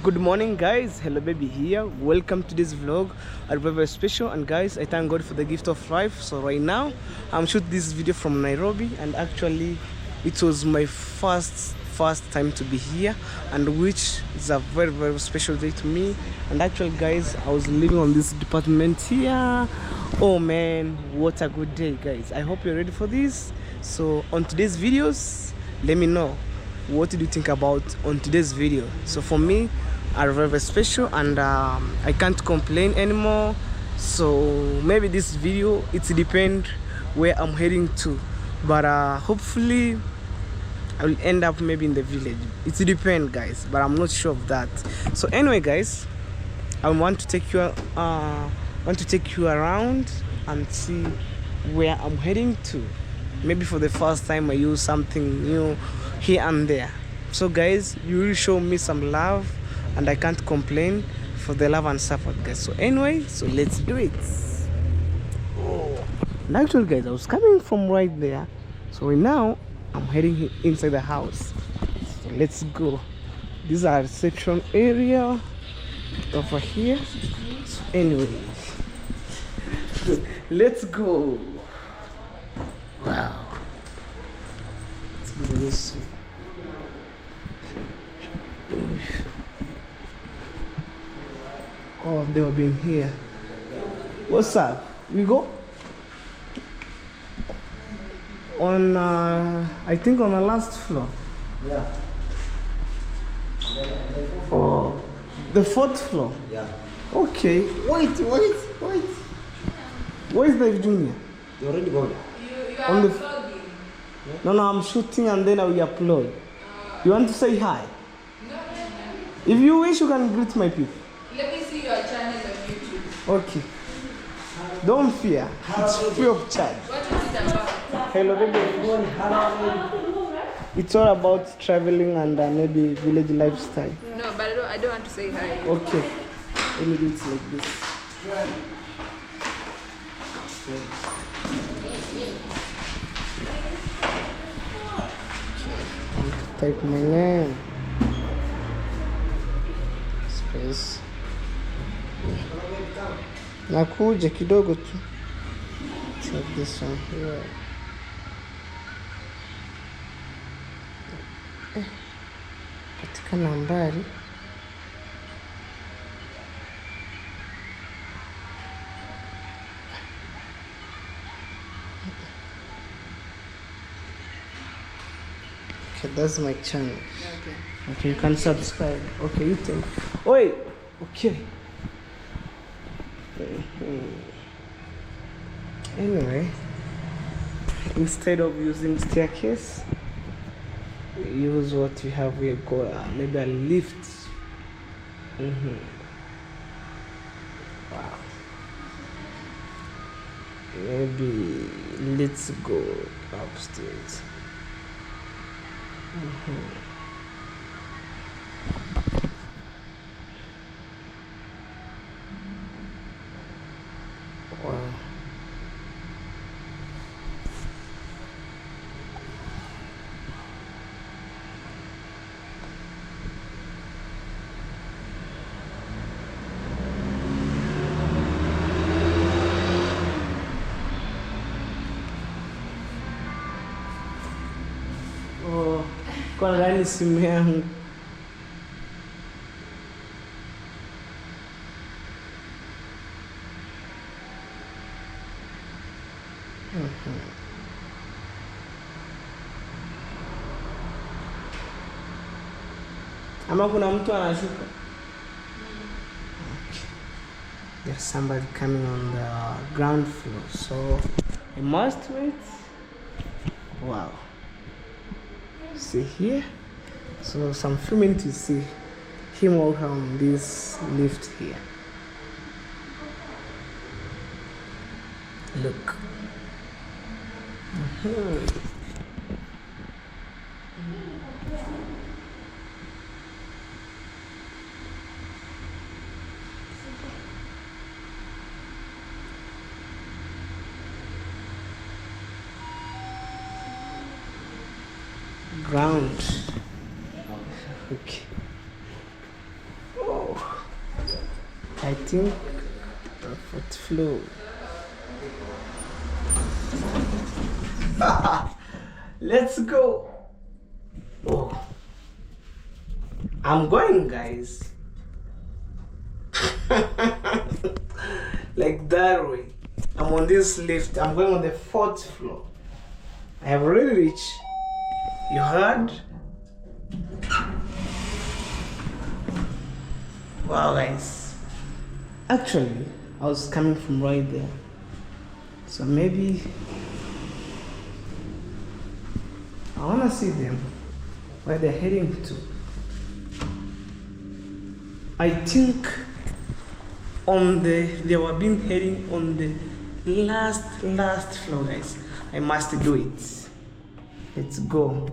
Good morning, guys. Hello baby here. Welcome to this vlog. A very special, and guys, I thank God for the gift of life. So right now I'm shooting this video from Nairobi, and actually it was my first time to be here, and which is a very special day to me. And actually guys, I was living on this department here. Oh man, what a good day, guys. I hope you're ready for this. So on today's videos, let me know what do you think about on today's video. So for me, are very special, and I can't complain anymore. So maybe this video, it depends where I'm heading to, but hopefully I will end up maybe in the village. It depends, guys, but I'm not sure of that. So anyway, guys, I want to take you around and see where I'm heading to. Maybe for the first time I use something new here and there. So guys, you will show me some love, and I can't complain for the love and support, guys. So anyway, so let's do it. And actually guys, I was coming from right there, so right now I'm heading inside the house. So let's go. These are reception area over here. So anyway, let's go. Wow. Let's go this way. Oh, they were being here. What's up? We go on I think on the last floor. Yeah. Oh, the fourth floor. Yeah. Okay. Wait. Where is the junior? You already gone? You are On the vlogging? No, I'm shooting and then I will upload. You want to say hi? No. If you wish, you can greet my people. Let me see your channel on YouTube. Okay. Don't fear. It's free of charge. What is it about? Hello, baby. It's all about traveling and maybe village lifestyle. No, but I don't want to say hi. Okay. Let me do it like this. Type my name. Space. Nakuja kidogo tu. Check this one here. Katika nambari okay, that's my channel. Okay, you can subscribe. Okay, you think. Oi! Okay. Anyway, instead of using staircase, we use what we have here called maybe a lift. Wow. Maybe let's go upstairs. Wow. Oh, kwa ndani simu yangu. Ama kuna mtu anashuka. Okay. There's somebody coming on the ground floor, so I must wait. Wow. See here. So some few minutes you see him walk on this lift here. Look. Ground. Okay. I think the fourth floor. Let's go. Oh, I'm going, guys. Like that way. I'm on this lift. I'm going on the fourth floor. I have already reached. You heard? Wow, guys. Actually, I was coming from right there. So maybe I wanna see them where they're heading to. I think they were being heading on the last floor, guys. I must do it. Let's go.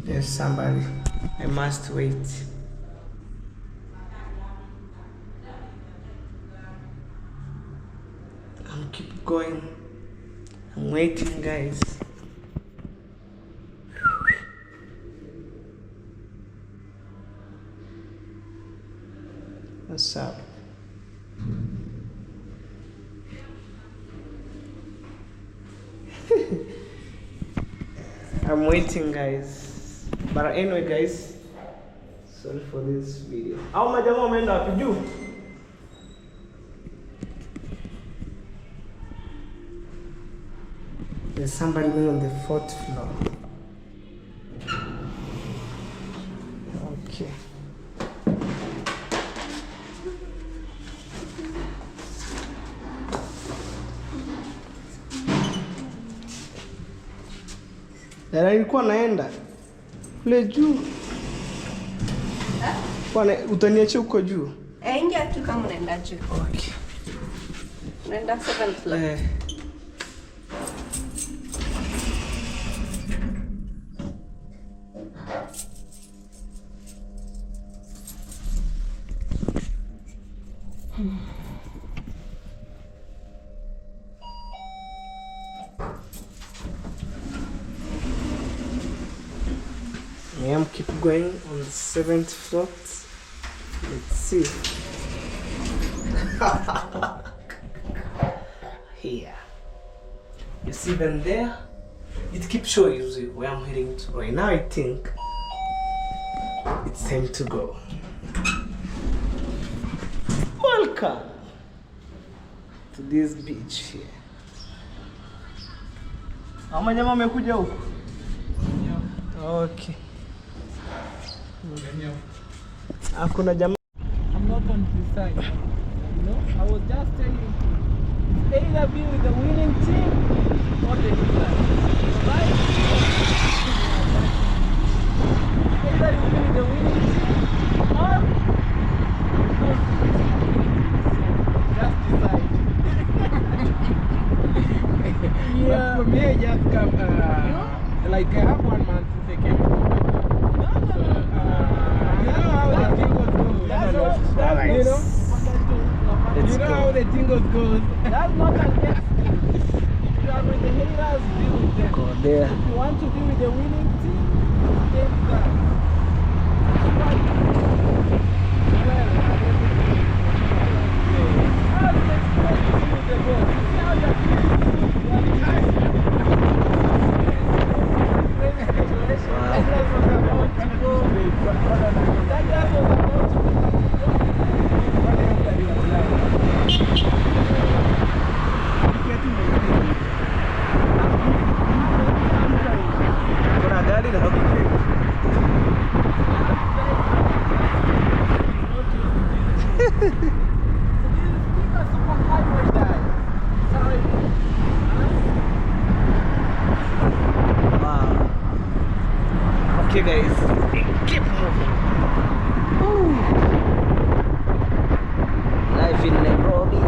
There's somebody. I must wait. I'll keep going. I'm waiting, guys. What's up? I'm waiting, guys. But anyway, guys, sorry for this video. How much am I up to do? There's somebody on the fourth floor. Okay. Dada, nilikuwa naenda kule juu. Bwana, utaniachia huko juu? Ingia tu kama unaenda juu. Okay. Unaenda 7th floor. I am keep going on the 7th floor. Let's see. Here. You see them there? It keeps showing you where I'm heading to. Right now I think it's time to go. Welcome to this beach here. Ama jamaa amekuja huko? Okay. Hakuna jamaa. I'm not on his side. You know, I was just telling you, either be with the winning team or the loser. Right? Either you be with the winning team or just decide. Yeah. But for me, I just come, like I have 1 month since I came. You know how the thing goes. That's not an excuse. If you are with the haters, deal with them. Go there. If you want to be with the winning team, take that. How's the expect to be with the boss? You see how they're Okay, guys, keep moving. Ooh. Life in Nairobi.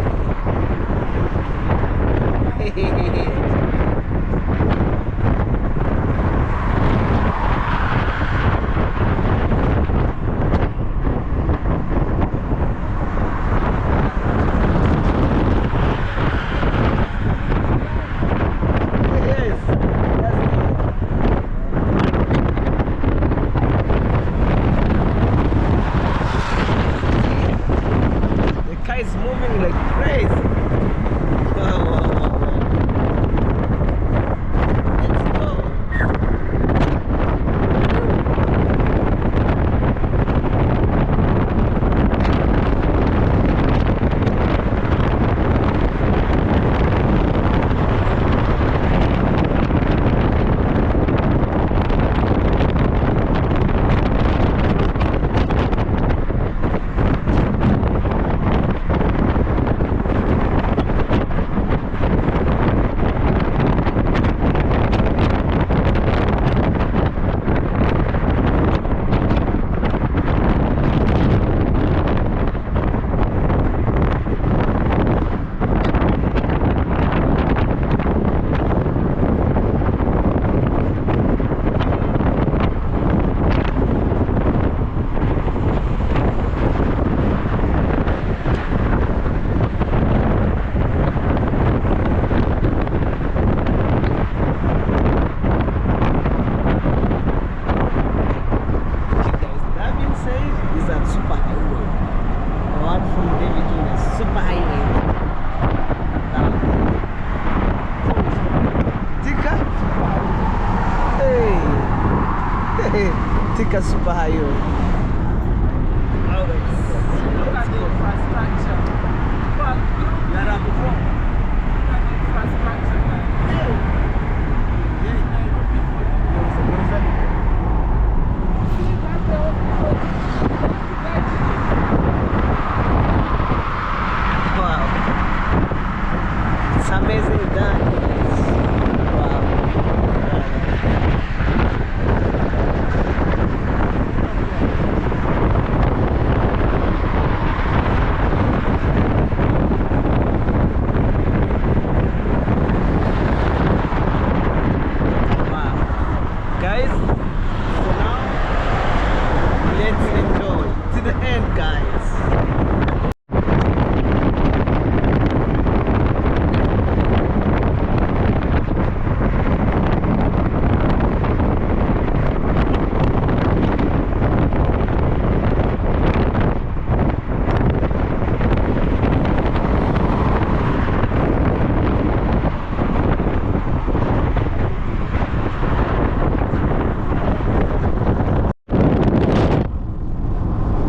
Thika super highway. Look at the infrastructure. But you are up before. Look at the infrastructure, guys. Nairobi for you. See, that's the whole Wow. It's amazing done. Wow. Wow. Guys, so now let's enjoy to the end, guys.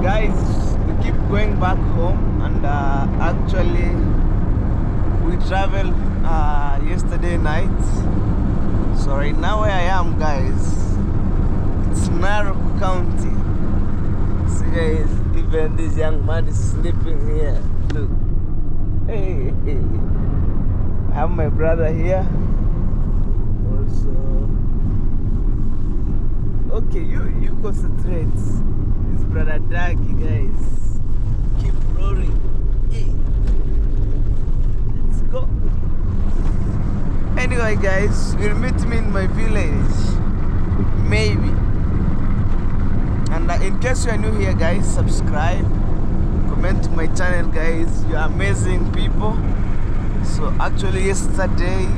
Guys, we keep going back home, and actually we traveled yesterday night. So right now where I am, guys, it's Narok County. See guys, even this young man is sleeping here. Look. Hey, hey. I have my brother here. Also, okay, you concentrate. This brother Dagi, guys. Keep rolling. Hey. Let's go. Anyway, guys, you'll meet me in my village. Maybe. And in case you are new here, guys, subscribe. Comment to my channel, guys. You're amazing people. So actually yesterday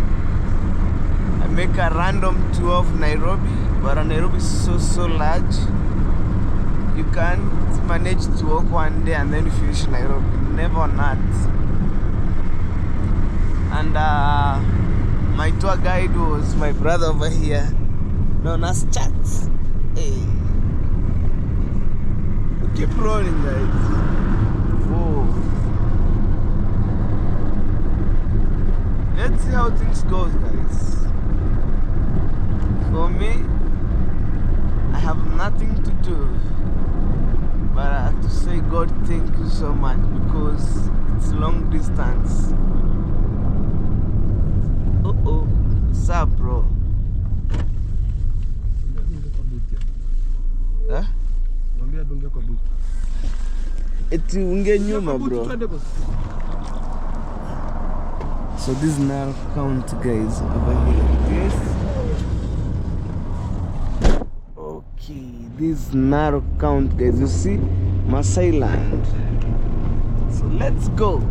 I make a random tour of Nairobi, but Nairobi is so large. You can't manage to walk one day and then you finish Nairobi. Never not. And my tour guide was my brother over here, known as Chats. Hey. We keep rolling, guys. Whoa. Let's see how things goes, guys. For me, I have nothing to do but to say God thank you so much, because it's long distance. What's up, bro? Huh? Eti unge nyuma, bro. So this is Narok County, guys, over here. Yes. Okay, this is Narok County, guys. You see Masai land. So let's go.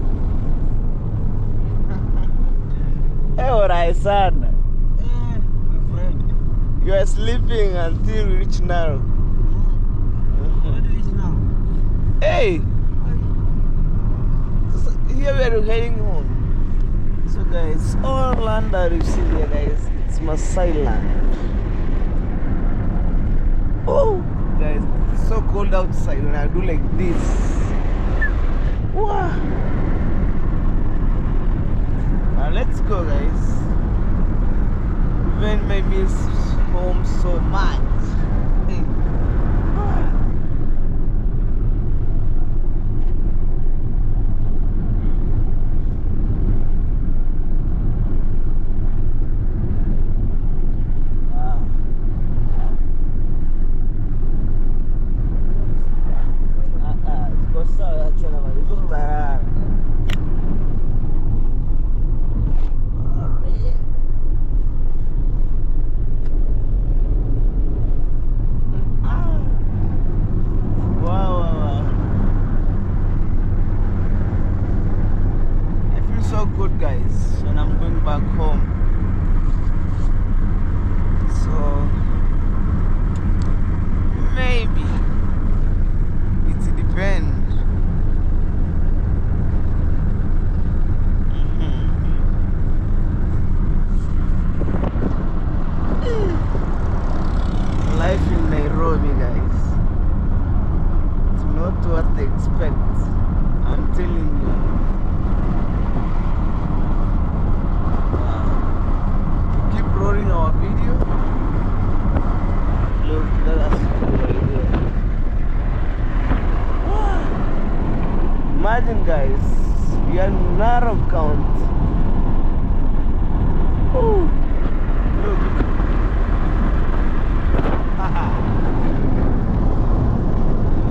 Hey, alright, son. my friend. You are sleeping until we reach Narok. What is it now? Hey, so here we are heading home. So guys, all land that you see here, guys, it's Masai land. Oh, guys, it's so cold outside when I do like this. Wow. Now let's go, guys. Even my miss home so much. Hey. Guys, and I'm going back home. So maybe it depends. Life in Nairobi, guys. Narok count. Oh, look.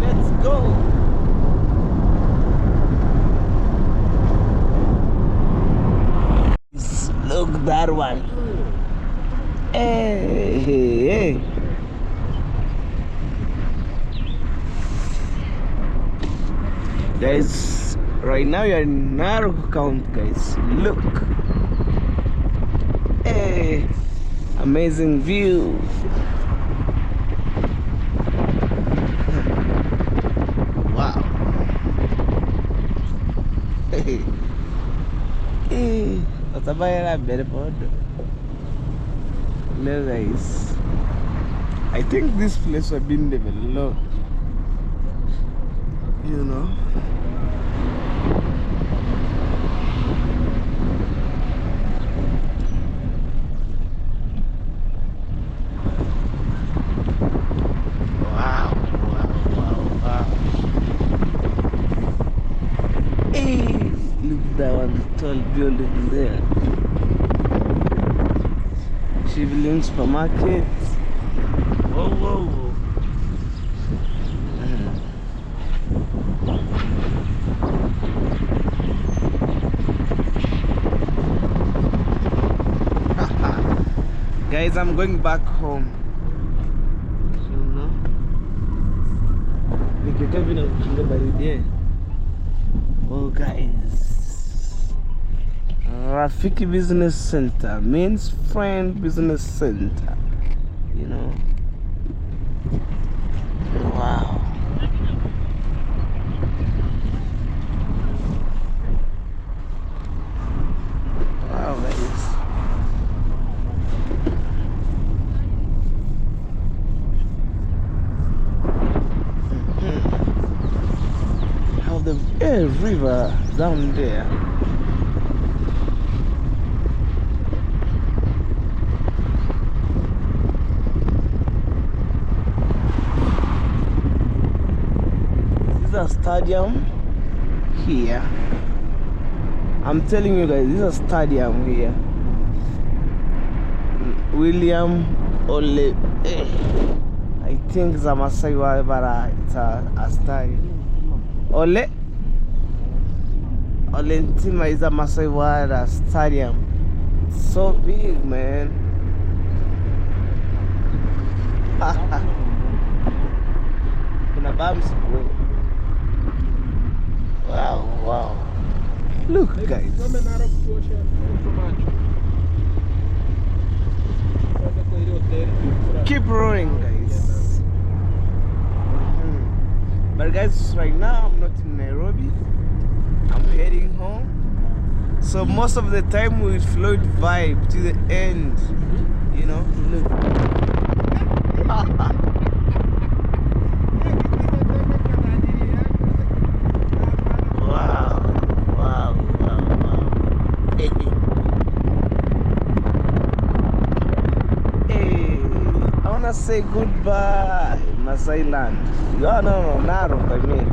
Let's go. Look that one. Hey, hey, hey. Guys, right now you're in Narok count, guys. Look. Hey, amazing view. Wow. Hey. Hey. What's about that better pod? Look, guys. I think this place has been developed. You know. Wow, wow, wow, wow. Hey, look at that one tall building there. Shivling supermarket. Whoa, whoa, whoa. Guys, I'm going back home. You know? Oh, guys. Rafiki Business Center, Main's Friend Business Center. You know? Wow. Wow, guys. The river down there. This is a stadium here. I'm telling you guys, this is a stadium here. William Ole. I think it's a Masai Wabara. It's a stadium. Ole Olentima is a Masai Wara stadium. It's so big, man. Kuna bams, bro. Wow, wow. Look, guys. Keep rolling, guys. But guys, right now I'm not in Nairobi. I'm heading home. So most of the time we float vibe to the end. You know, look. Wow, wow, wow, wow. Hey, I wanna say goodbye, Masai land. Oh, no, Narok, I mean.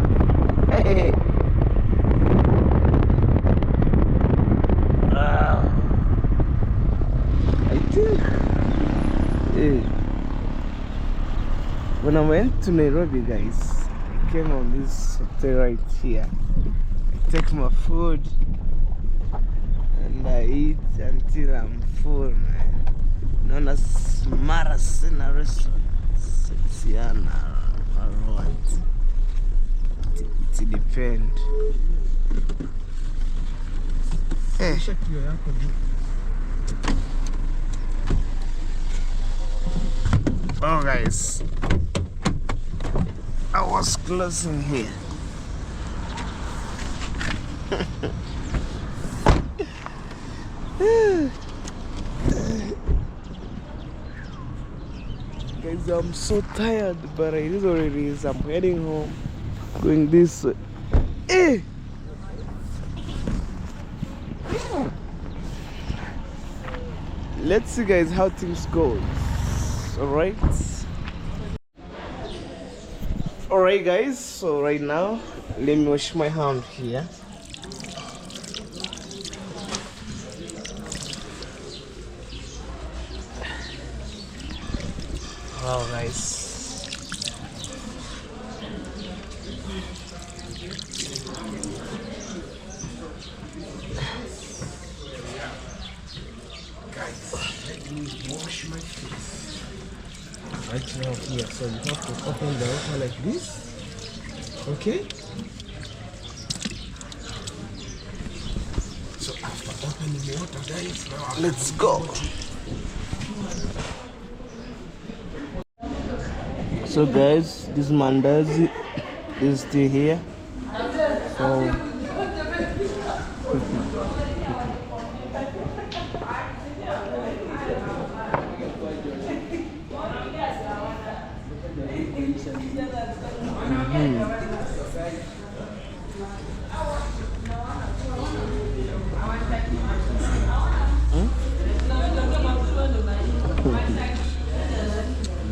Hey. I think when I went to Nairobi, guys, I came on this hotel right here. I take my food and I eat until I'm full, man. Known as Marasena restaurant. Siana or what? It depends. Oh, guys, I was closing here. Guys, I'm so tired, but it is what it is. I'm heading home, going this way. Hey! Let's see, guys, how things go. Alright, guys, so right now let me wash my hand here. Wow, guys. Let me wash my face. Right now here, so you have to open the water like this. Okay? So after opening the water, guys, now Let's go. So guys, this mandazi is still here. So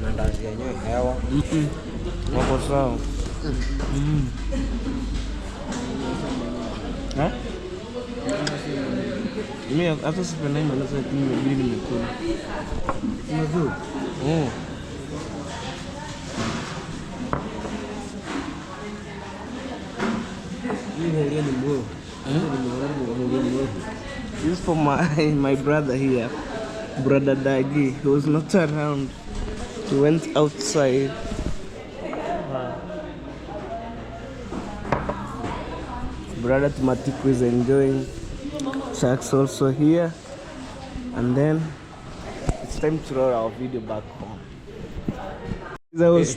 mandazi yenyewe hewa. wako sawa. Ha? Mimi hata sipendai mandazi lakini nimebidi nimekula. Unajua? This is for my brother here, brother Dagi. He was not around. He went outside. Brother Timatiku is enjoying. Sharks also here, and then it's time to roll our video back home. I was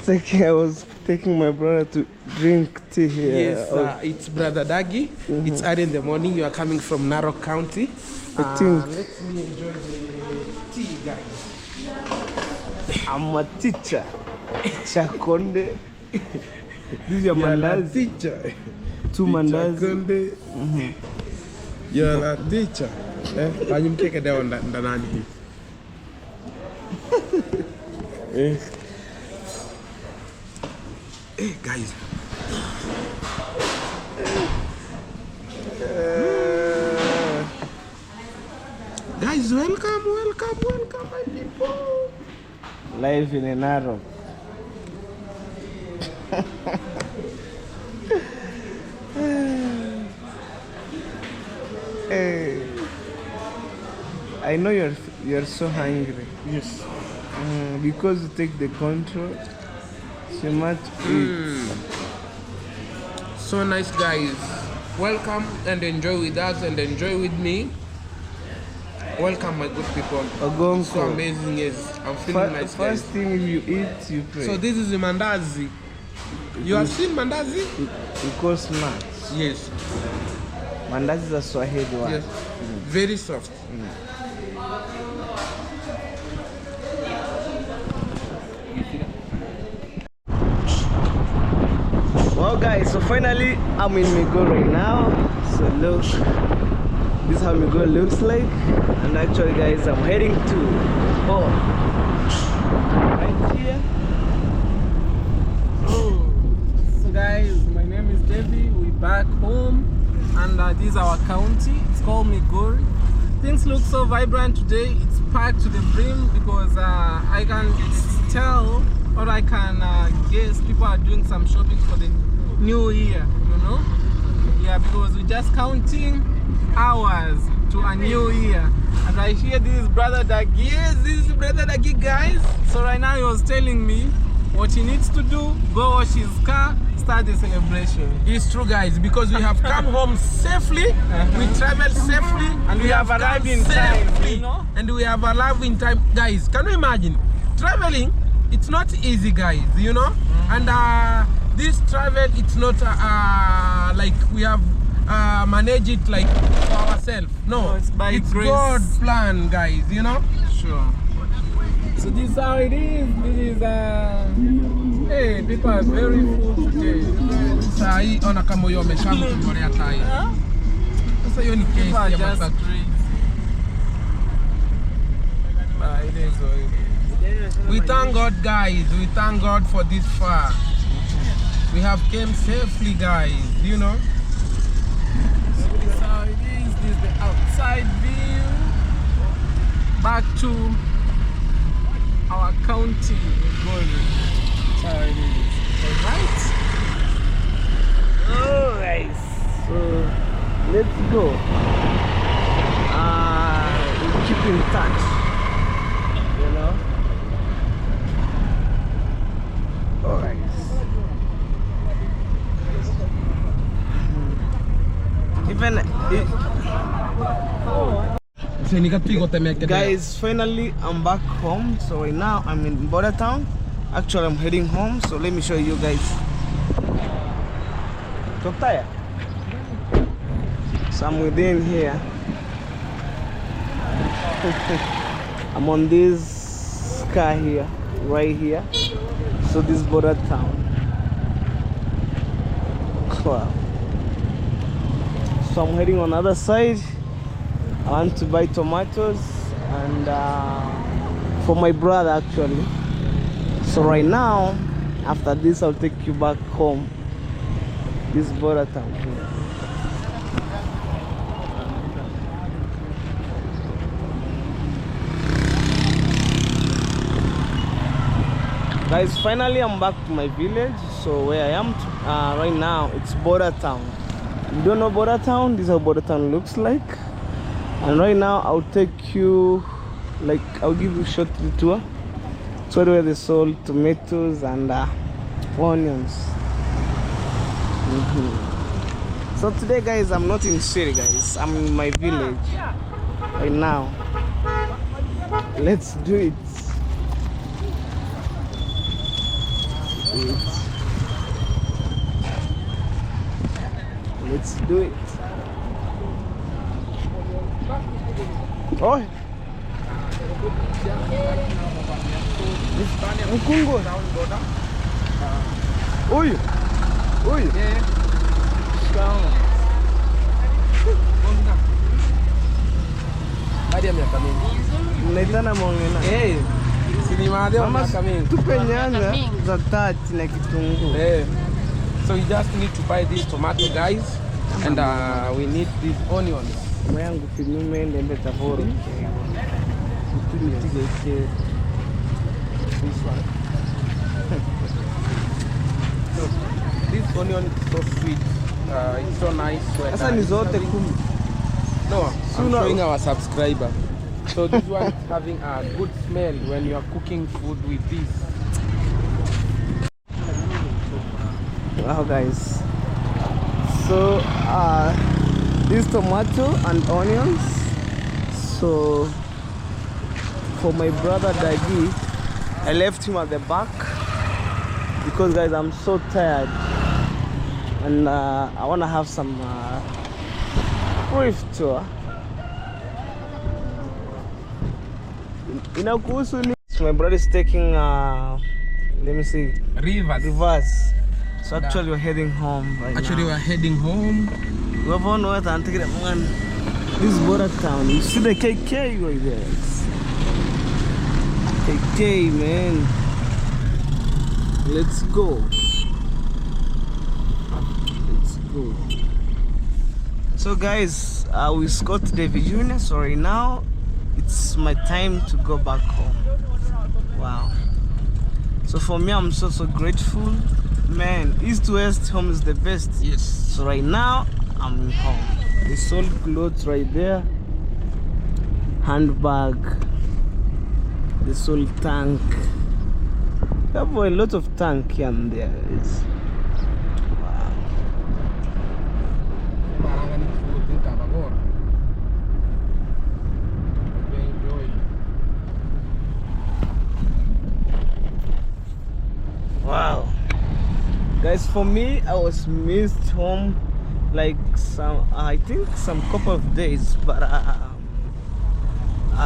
taking my brother to drink tea here. Yes, it's Brother Dagi. It's early in the morning. You are coming from Narok County. I think Let me enjoy the tea, guys. I'm a teacher. Chakonde. This is your mandazi. Teacher. Two mandazi. You're a teacher. Can you take it down, Danani? Hey, guys. Guys, welcome, my people. Live in a Narok. Hey, I know you're so hungry. Yes. Because you take the control. So much eat. So nice, guys. Welcome and enjoy with us and enjoy with me. Welcome, my good people. Ogonko. So amazing, yes. I'm feeling nice, First guys. thing you eat, you pray. So this is the mandazi. You have seen mandazi? We call snacks. Yes. Mandazi is a Swahili word. Yes. Very soft. Well guys, so finally I'm in Migori right now. So look, this is how Migori looks like. And actually guys, I'm heading to right here. So guys, my name is Debbie. We're back home and this is our county. It's called Migori. Things look so vibrant today. It's packed to the brim because I can tell or I can guess people are doing some shopping for the new year, you know? Yeah, because we're just counting hours to a new year. And I hear this is Brother Dagi. Yes, this is Brother Dagi, guys. So right now he was telling me what he needs to do, go wash his car, start the celebration. It's true, guys, because we have come home safely, we traveled safely, And we have arrived in time, you know? And we have arrived in time. Guys, can you imagine? Traveling, it's not easy, guys, you know? And this travel, it's not like we have managed it like for ourselves. No, it's by grace. God's plan, guys, you know? Sure. So this is how it is. This is hey, people are very full today. Saa hii ona kama huyo ameshamtolea tai. Sasa hiyo ni case ya matatu. We thank God, guys. We thank God for this far. We have came safely, guys. You know. So this is how it is. This is the outside view. Back to our County, Migori. That's how it is. Alright. Alright. So let's go. We'll keep in touch. You know? Alright. Even guys, finally I'm back home. So right now I'm in Border Town. Actually I'm heading home, so let me show you guys. So I'm within here. I'm on this car here, right here. So this Border Town. Wow. So I'm heading on the other side. I want to buy tomatoes and for my brother actually. So right now, after this, I'll take you back home. This Border Town here. Guys, finally I'm back to my village. So where I am right now, it's Border Town. You don't know Border Town? This is how Border Town looks like. And right now I'll take you, like I'll give you a short tour. So where they sold tomatoes and onions. So today guys, I'm not in city guys, I'm in my village right now. Let's do it. Let's do it. Oh, Mkungo. Oi, oi. Mnaitana mongena. Mama, tupe nyanya za 30 na kitunguu. So we just need to buy this tomato guys, and we need these onions. Mayangu finume ndembe taboro. This one. So, this onion is so sweet. It's so nice. Sasa ni zote 10. No, I'm showing our subscriber. So this one is having a good smell when you are cooking food with this. Wow guys. So this tomato and onions. So for my brother Dagi, I left him at the back because guys I'm so tired and I want to have some brief tour. So my brother is taking let me see, reverse. So actually we're heading home right now. We're heading home. We're on what and take it man. This Border Town. You see the KK right there. KK man. Let's go. Let's go. So guys, we got the Virginia. So right now it's my time to go back home. Wow. So for me, I'm so grateful. Man, east to west, home is the best. Yes. So right now, I'm home. They sold clothes right there. Handbag. They sold tank. They have a lot of tank here and there. It's, wow. Wow. Guys, for me, I was missed home like I think some couple of days, but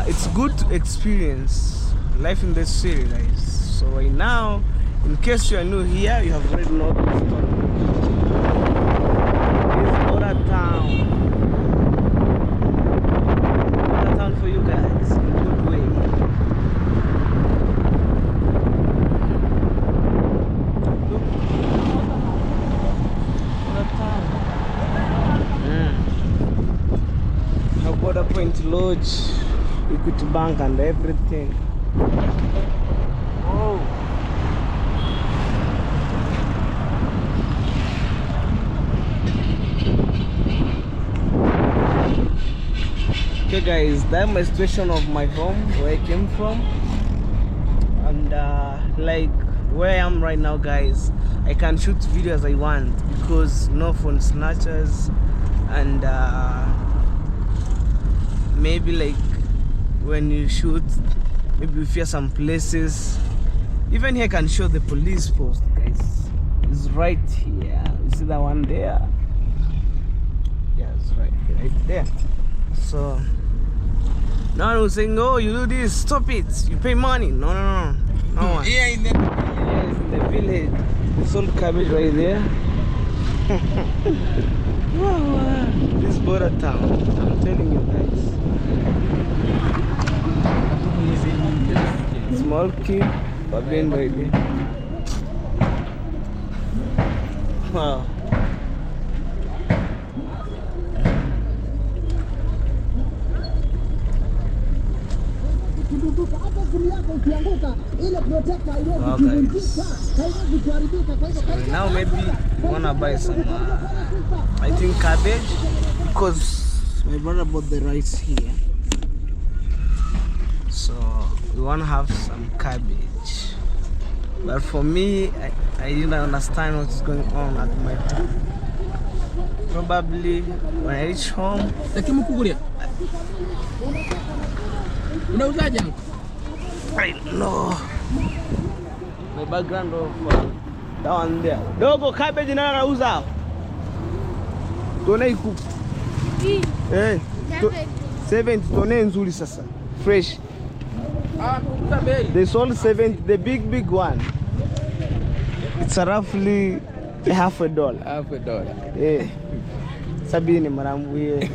it's good to experience life in the city, guys. So right now, in case you are new here, you have already know the story. This is Border Town. Border Town for you guys, in a good way. Look. Border Town. Now Border Point Lodge, Equity Bank and everything. Okay guys, that's my situation of my home where I came from, and like where I am right now guys, I can shoot videos I want because no phone snatchers, and maybe like when you shoot, maybe you fear some places. Even here I can show the police post guys. It's right here. You see that one there? Yeah, it's right there. So no one was saying, oh, you do this, stop it, you pay money. No one. Yeah, in the Yes, in the village. They sold cabbage right there. Wow, this border town, I'm telling you guys. Small kid, Babin right there. Wow. Wow guys. So now maybe we wanna buy some I think cabbage, because my brother bought the rice here. So we wanna have some cabbage. But for me, I didn't understand what's going on at my home. Probably when I reach home. I know. My background of that one there. Dogo cabbage na nauza. Tone iku. Eh. 70 tone nzuri sasa. Fresh. They sold 70, the big one. It's roughly $50. $50. Eh. Sabini marambu ye.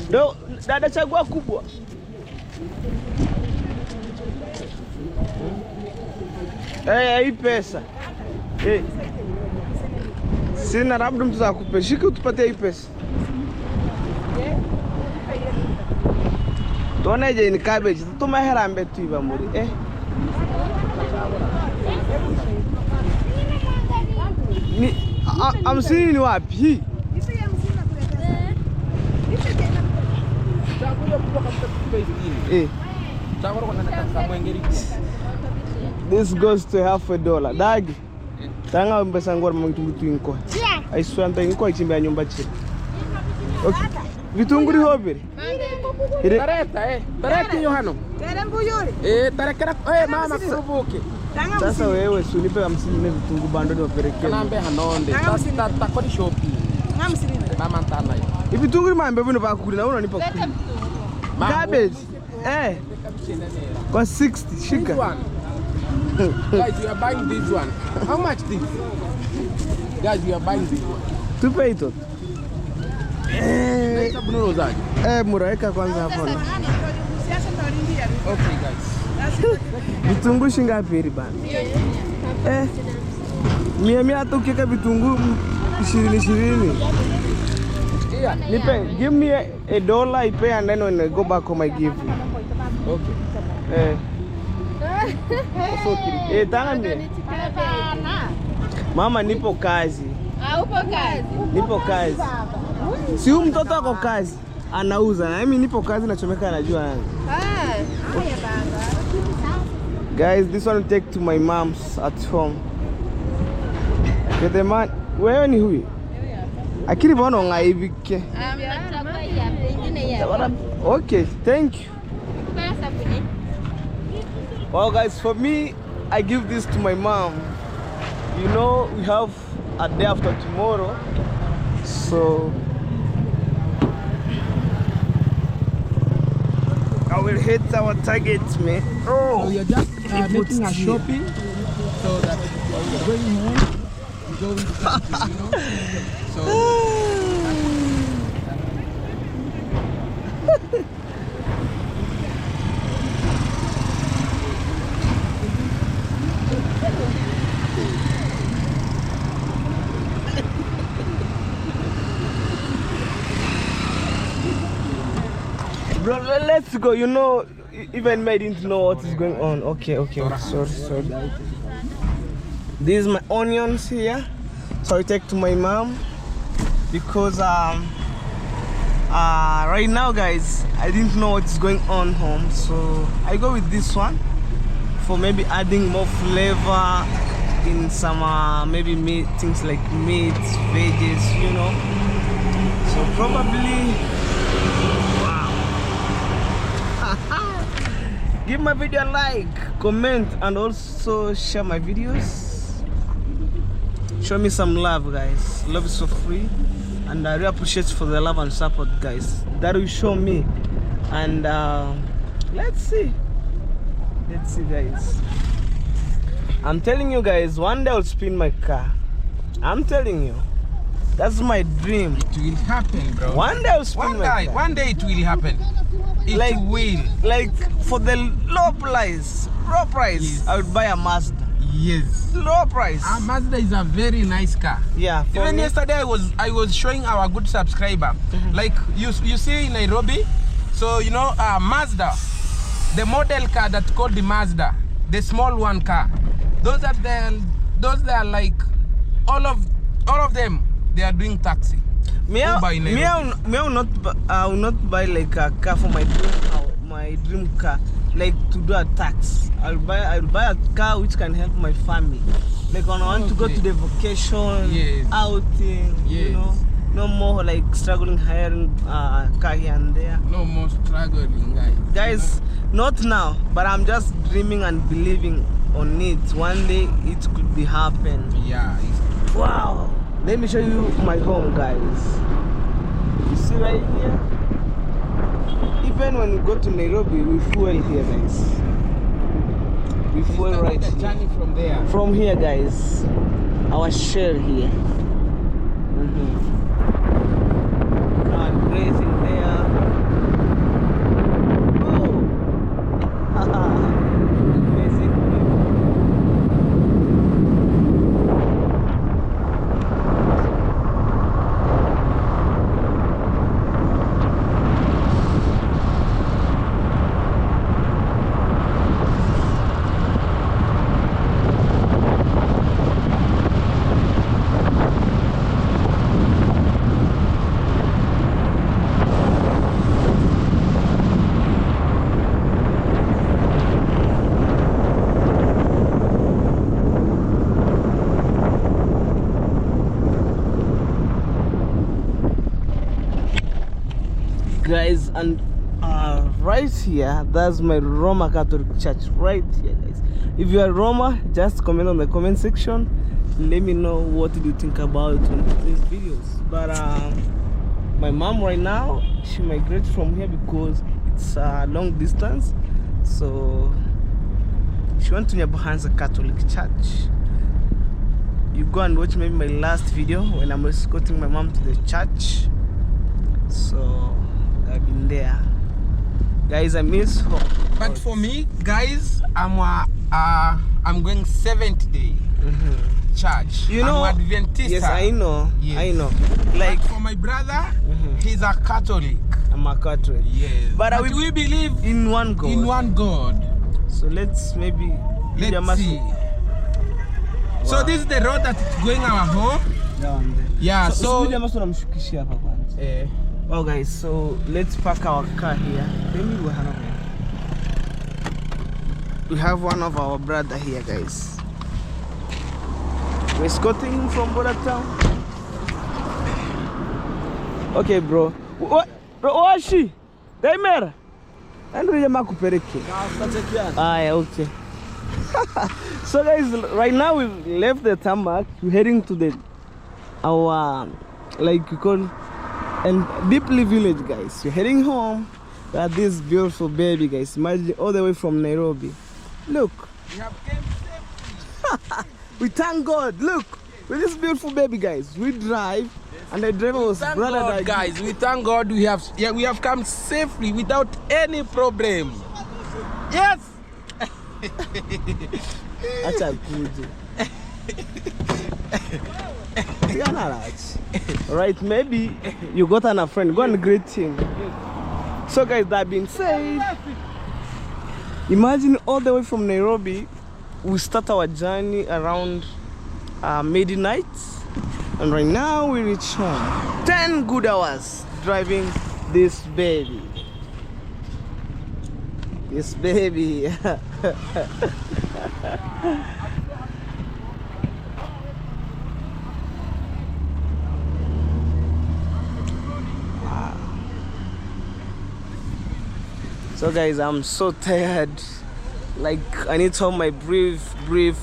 Do dada chagua kubwa. Hii pesa. Sina labda mtu akupe. Shika utupatie hii pesa. Tuone je ni cabbage. Tuma herambe tu iba muri. Ni hamsini ni wapi hii? This goes to $50. Dagi. Tanga mbesa ngora mtu inko. I swear nta inko ichimbia nyumba chini. Okay. Vitunguri hobiri. Tareta hiyo hano. Tarekera mama kurubuke. Sasa wewe unipe 50 na vitunguu bando ni wapelekee. Naambia hanonde. Takoni shopping. Mama ntana hiyo. Hivi vitunguu mambe bino bakuri na unanipa kuli. Cabbage. Kwa 60 shika. Guys, you are buying this one. How much this? Guys, you are buying this one. Tupe ito. Muraika kwanza hapo. Okay guys. Vitunguu shingapi hili bana? Mia tu kika vitunguu 20. Nipe, give me $1, I pay, and then when I go back home I give you. Okay. Tanga mama, nipo kazi. Upo kazi? Nipo kazi. Si huyu mtoto wako kazi anauza, na mimi nipo kazi nachomeka najua yani. Guys, this one will take to my mom's at home. The man, wewe ni huyu? Akili bono ngaibike. Okay, thank you. Well guys, for me, I give this to my mom. You know, we have a day after tomorrow, so I will hit our target, man. So you're just making a shopping so that when you're going home, you go with something, you know? So bro, let's go. You know, even me, I didn't know what is going on. Okay, sorry. These are my onions here. So I take to my mom because right now, guys, I didn't know what's going on home, so I go with this one for maybe adding more flavor in some maybe meat, things like meat, veggies, you know. So probably, wow. Give my video a like, comment, and also share my videos. Show me some love, guys. Love is so free, and I really appreciate for the love and support, guys, that will show me. And let's see, guys. I'm telling you, guys, one day I'll spin my car. I'm telling you, that's my dream. It will happen, bro. One day I'll spin my car. One day it will happen. It will. Like for the low price, yes. I would buy a Mazda. Yes. Low price. Our Mazda is a very nice car. Yeah. Even yesterday I was showing our good subscriber. Like you see in Nairobi, so you know Mazda, the model car that's called the Mazda, the small one car. Those are like all of them. They are doing taxi. I will not buy like a car for my dream car. Like to do a tax. I'll buy a car which can help my family. Like when I want to go to the vacation, outing, you know. No more like struggling hiring car here and there. No more struggling, guys. Not now, but I'm just dreaming and believing on it. One day it could be happen. Yeah. Wow. Let me show you my home, guys. You see right here? Even when we go to Nairobi, we fuel here, guys. We fuel right here. Journey from there. From here, guys. Our share here. God, grazing there. Oh. Amazing. Guys, and right here, that's my Roma Catholic Church right here, guys. If you are Roma, just comment on the comment section. Let me know what do you think about these videos. But my mom right now, she migrated from here because it's a long distance, so she went to Nyabohanza Catholic Church. You go and watch maybe my last video when I'm escorting my mom to the church. So I've been there, guys. I miss home. But for me, guys, I'm going 7th day church. You know, I'm Adventist. Yes, I know. Yes. I know. Like but for my brother, he's a Catholic. I'm a Catholic. Yes. But we believe in one God. In one God. So let's see. Wow. So this is the road that is going our home. Yeah. So. Oh guys, so let's park our car here. We have one of our brother here, guys. We're escorting him from border town. Okay, bro. What? Bro, where is she? Daimera. And we are kupeleke. Okay. So guys, right now we've left the tarmac. We're heading to our like you call and Deeply village, guys. We're heading home. We have this beautiful baby, guys. Imagine all the way from Nairobi. Look. We have came safely. We thank God. Look, with this beautiful baby, guys. We drive, and the driver was brother. God, guys, we thank God. We have come safely without any problem. Yes. That's a good. Alright, maybe you got a friend. Go and greet him. So guys, that being said, Imagine all the way from Nairobi, we start our journey around midnight, and right now we reach home. 10 good hours driving this baby. This baby. So guys, I'm so tired. Like I need to have my brief quick.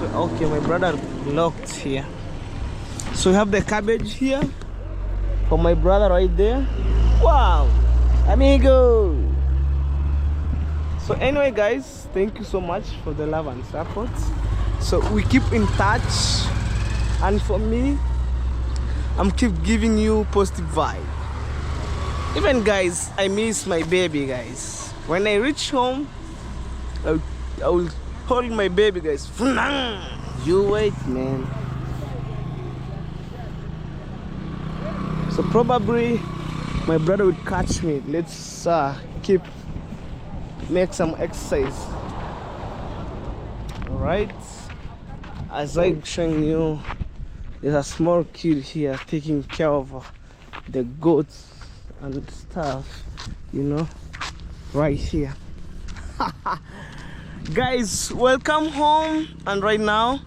Okay, my brother locked here. So we have the cabbage here for my brother right there. Wow, amigo. So anyway guys, thank you so much for the love and support. So we keep in touch, and for me, I'm keep giving you positive vibe. Even guys, I miss my baby guys. When I reach home, I will hold my baby guys. You wait, man. So probably my brother would catch me. Let's make some exercise. Alright. As I'm showing you, there's a small kid here taking care of the goats and stuff, you know, right here. Guys, welcome home. And right now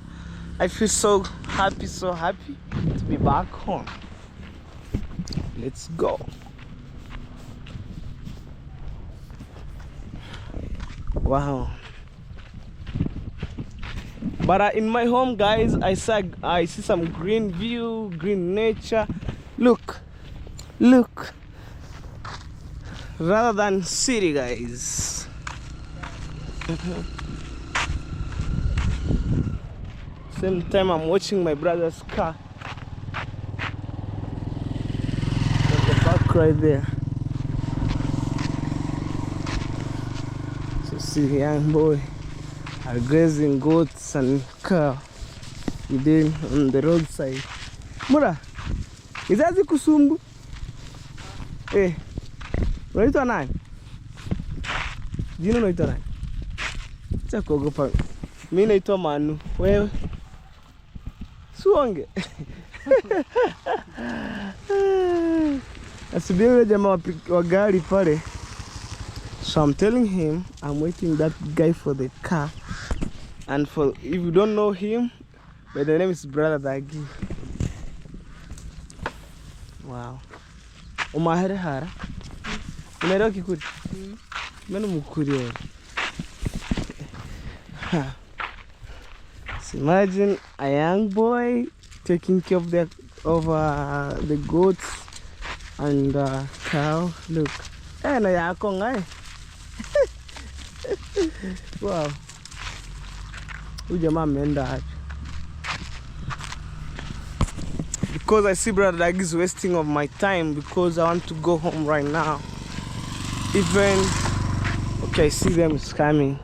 I feel so happy to be back home. Let's go. Wow. But in my home guys, I see some green view, green nature. Look, rather than city guys. Same time I'm watching my brother's car at the back right there. So see the young boy are grazing goats and cow within on the roadside. Mura, is that the kusumbu? Eh, unaitwa nani? Jina unaitwa nani? Acha kuogopa. Mimi naitwa Manu. Wewe? Suonge. Asubiri yule jamaa wa gari pale. So I'm telling him I'm waiting that guy for the car. And for if you don't know him, but the name is Brother Dagi. Wow. Umahere hara. Unaelewa Kikuyu? Mimi ni Mkuria. So imagine a young boy taking care of the goats and cow. Look. Eh na yako ngai. Wow. Huyu jamaa ameenda hapo. Because I see Brother Dag is wasting of my time because I want to go home right now. Even okay, I see them is coming.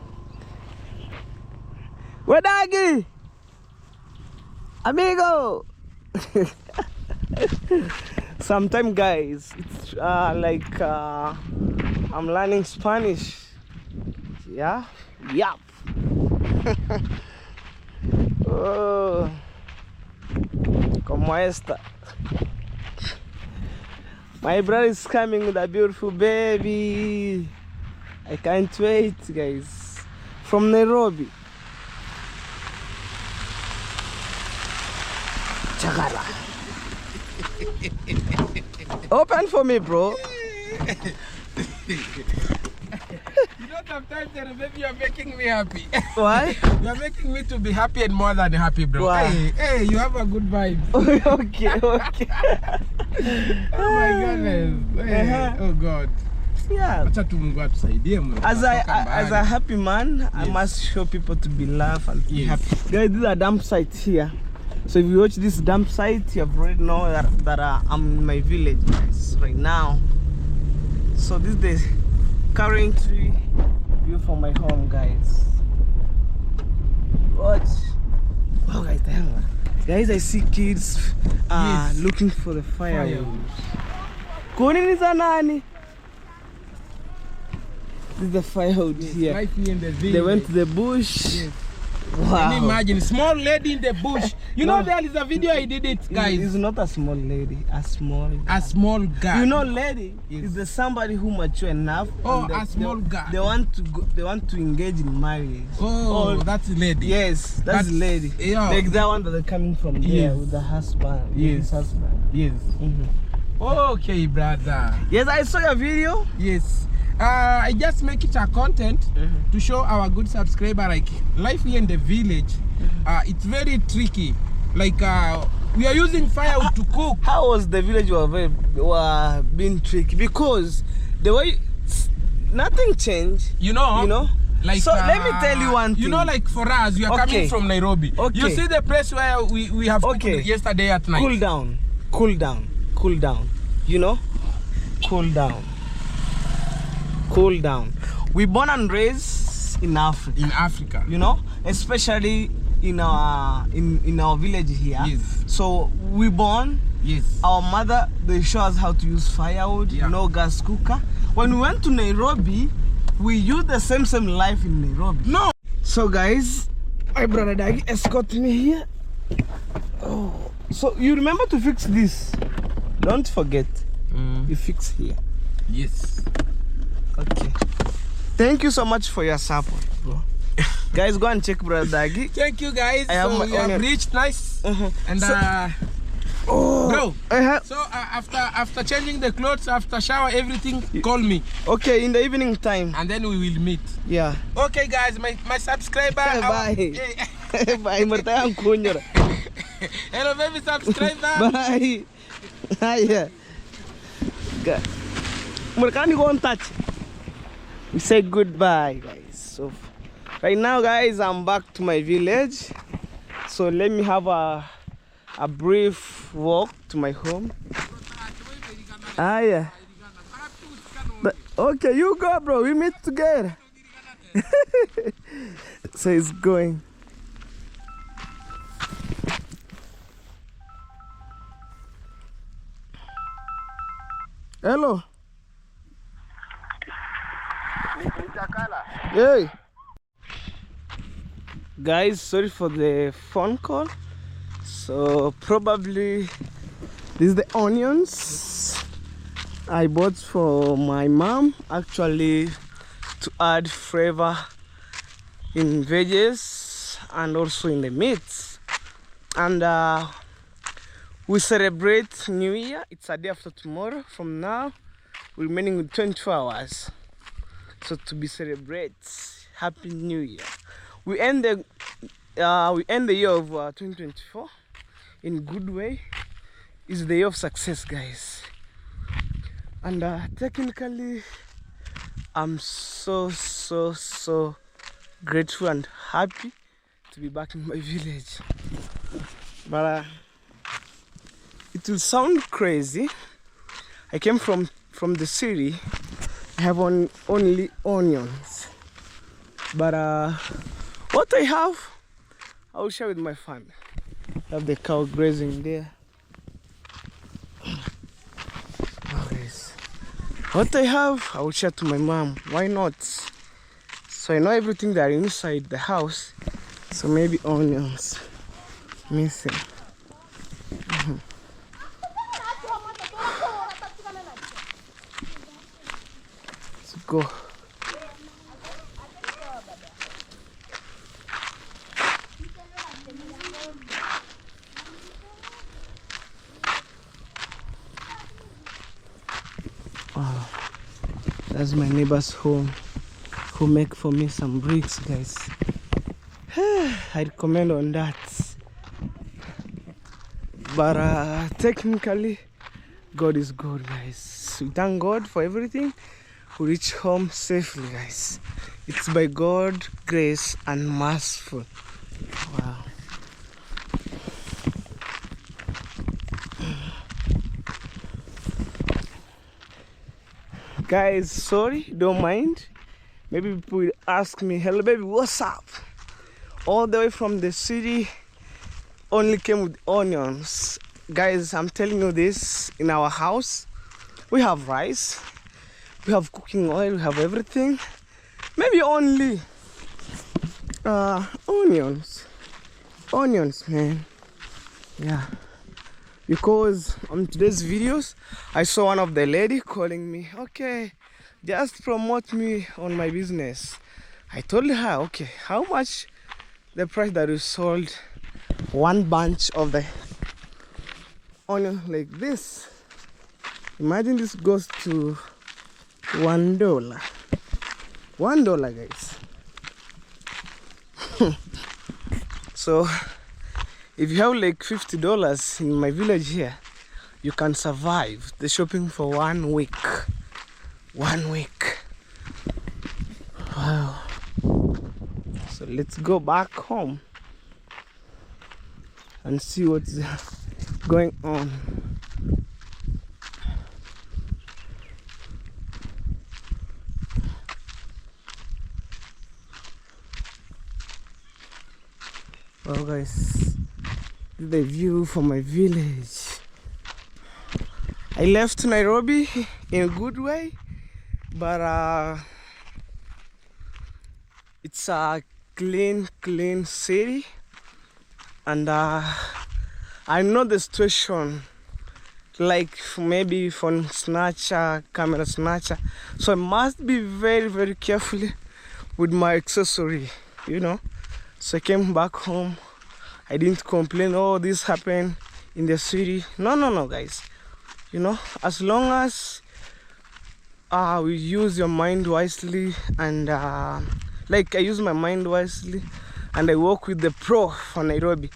Where Dagi? Amigo. Sometimes guys, it's like I'm learning Spanish. Yeah? Yup. Oh. Como esta. My brother is coming with a beautiful baby. I can't wait, guys. From Nairobi. Chagara. Open for me, bro. You know, sometimes baby, you're making me happy. Why? You're making me to be happy and more than happy, bro. Why? Hey, you have a good vibe. Okay. Oh my goodness. Hey, oh God. Yeah. As a happy man, yes. I must show people to be laugh and be happy. Guys, this is a dump site here. So if you watch this dump site, you have already know that I'm in my village, guys, right now. So this is the current view from my home, guys. Watch. Oh, guys, I see kids looking for the firewood. Kuni ni za nani? This is the firewood here. Right here in the village. They went to the bush. Yes. Wow. Can you imagine? Small lady in the bush. You know there is a video I did it, guys. It's not a small lady, a small guy. A small guy. You know, lady is the somebody who mature enough. Oh, and a small guy. They want to go, they want to engage in marriage. Oh, that's lady. Yes, that's lady. Yeah. Like that one that they're coming from there Yes. with the husband. Yes. With his husband. Yes. Okay, brother. Yes, I saw your video. Yes. I just make it a content to show our good subscriber like life here in the village. It's very tricky. Like we are using firewood to cook. How was the village were being tricky? Because the way nothing changed. You know. Like, so let me tell you one thing. You know, like for us, we are coming from Nairobi. Okay. You see the place where we have cooked yesterday at night. Cool down, cool down, cool down. You know, cool down, cool down. We born and raised in Africa. In Africa. You know, especially in our village here. Yes. So we born. Yes. Our mother, they show us how to use firewood. Yeah. You know, gas cooker. When we went to Nairobi, we used the same life in Nairobi. No. So guys, my brother Dagi escort me here. Oh, so you remember to fix this? Don't forget. You fix here. Yes. Okay. Thank you so much for your support, bro. Guys, go and check brother Dagi. Thank you, guys. So we have reached nice. And bro, so after changing the clothes, after shower, everything, call me. Okay, in the evening time. And then we will meet. Yeah. Okay, guys, my subscriber. Bye. Bye. Martayang kunyor. Hello, baby subscriber. Bye. Hiya. Mereka go on touch. We say goodbye, guys. So right now, guys, I'm back to my village. So let me have a brief walk to my home. Yeah. Okay, you go, bro. We meet together. So it's going. Hello. Hey. Guys, sorry for the phone call. So probably this is the onions I bought for my mom, actually to add flavor in veggies and also in the meats. And we celebrate New Year. It's a day after tomorrow. From now, we're remaining with 24 hours. So to be celebrate Happy New Year. We end the year of 2024 in good way. It's the year of success, guys. And technically, I'm so grateful and happy to be back in my village. But it will sound crazy. I came from the city. I have only onions. But what I have, I will share with my family. I have the cow grazing there. What I have, I will share to my mom. Why not? So I know everything that are inside the house. So maybe onions missing. Let's go. Oh, that's my neighbor's home who make for me some bricks, guys. I recommend on that. But technically, God is good, guys. We thank God for everything. We reach home safely, guys. It's by God's grace and merciful. Wow. Guys, sorry, don't mind. Maybe people will ask me, hello baby, what's up? All the way from the city, only came with onions. Guys, I'm telling you this, in our house, we have rice, we have cooking oil, we have everything. maybe only onions, man. Yeah, because on today's videos I saw one of the lady calling me, okay, just promote me on my business. I told her, okay, how much the price that you sold one bunch of the onion like this? Imagine this goes to $1. $1, guys. So if you have like $50 in my village here, you can survive the shopping for 1 week. 1 week. Wow. So let's go back home and see what's going on. Well guys, the view from my village. I left Nairobi in a good way, but it's a clean city, and I know the situation, like maybe phone snatcher, camera snatcher, so I must be very careful with my accessory, you know. So I came back home. I didn't complain, oh, this happened in the city. No, guys. You know, as long as we use your mind wisely, and like I use my mind wisely, and I work with the pro for Nairobi.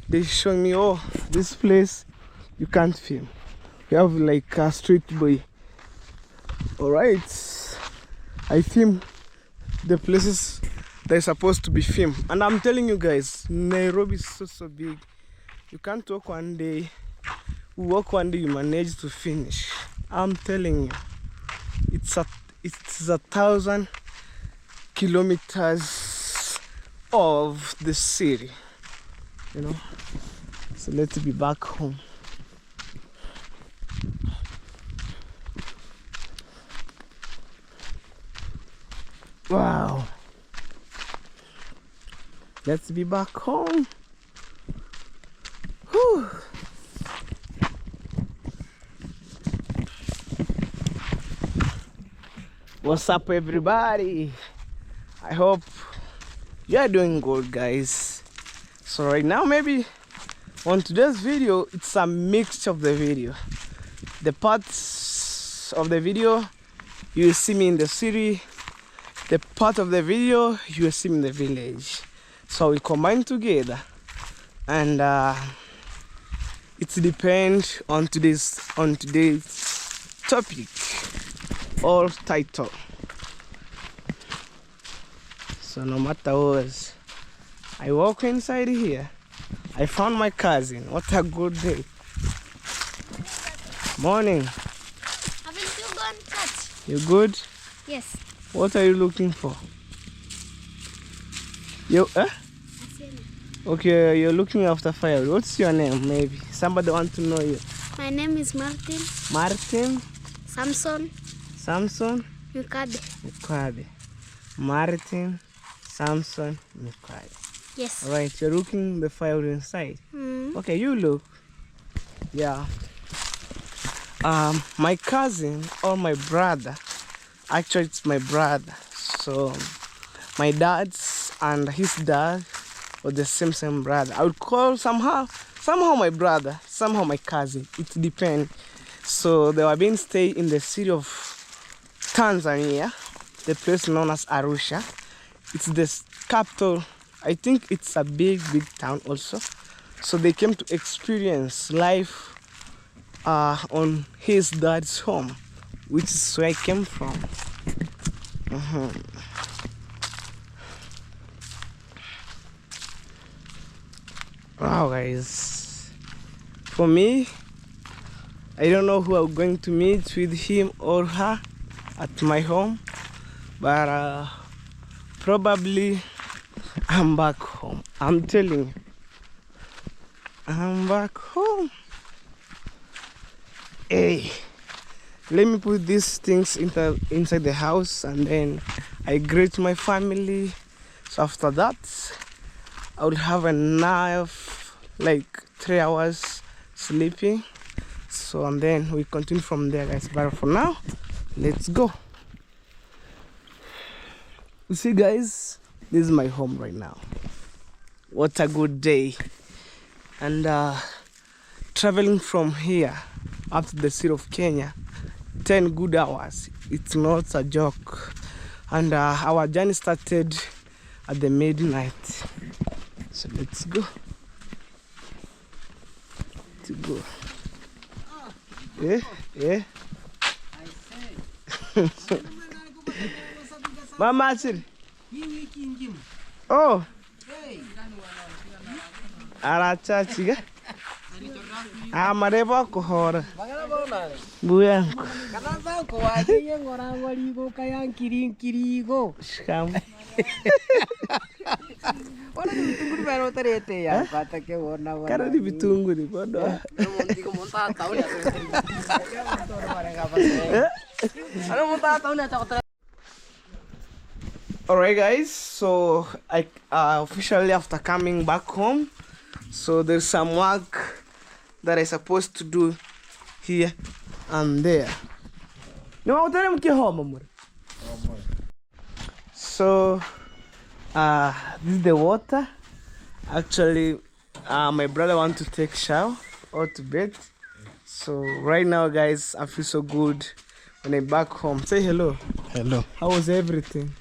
They show me, oh, this place you can't film. You have like a street boy. All right, I film the places they're supposed to be filmed, and I'm telling you guys, Nairobi is so big. You can't walk one day. Walk one day, you manage to finish. I'm telling you, it's 1,000 kilometers of the city, you know. So let's be back home. Wow, let's be back home. Whew. What's up, everybody? I hope you are doing good, guys. So right now, maybe on today's video, it's a mixture of the video. The parts of the video you will see me in the city, the part of the video you will see me in the village. So we combine together, and it depends on today's topic or title. So no matter what, I walk inside here. I found my cousin. What a good day. Morning. Haven't you gone cut? You good? Yes. What are you looking for? You Okay, you're looking after fire. What's your name? Maybe somebody want to know you. My name is Martin. Martin. Samson. Mukabe. Martin Samson Mukabe. Yes. Alright, you're looking the fire inside. Okay, you look. Yeah. My cousin or my brother. Actually, it's my brother. So my dad's and his dad were the same brother. I would call somehow my brother, somehow my cousin. It depends. So they were being staying in the city of Tanzania, the place known as Arusha. It's the capital. I think it's a big town also. So they came to experience life on his dad's home, which is where I came from. Wow, guys. For me, I don't know who I'm going to meet with him or her at my home, but probably I'm back home. I'm telling you, I'm back home. Hey, let me put these things inside the house, and then I greet my family. So after that, I will have enough, like 3 hours sleeping. So and then we continue from there, guys. But for now, let's go. You see, guys, this is my home right now. What a good day. And traveling from here up to the city of Kenya, 10 good hours. It's not a joke. And our journey started at the midnight. So let's go. To go. Yeah. Mama Achiri. Oh. Arachachiga. Amarebo kuhora. Buyangu. Kanasa ko waje ngorangorigo kayankirinkirigo. Shikam. Ona ni bitunguru bero tarete ya pata ke wona wana. Kana ni bitunguru bodo. Montigo monta tauni atore. Ano monta tauni atore. Alright, guys, so I officially after coming back home, so there's some work that I supposed to do here and there. No, I'll tell them home. So this is the water. Actually, my brother wants to take shower or to bed. So right now, guys, I feel so good when I'm back home. Say hello. Hello. How was everything?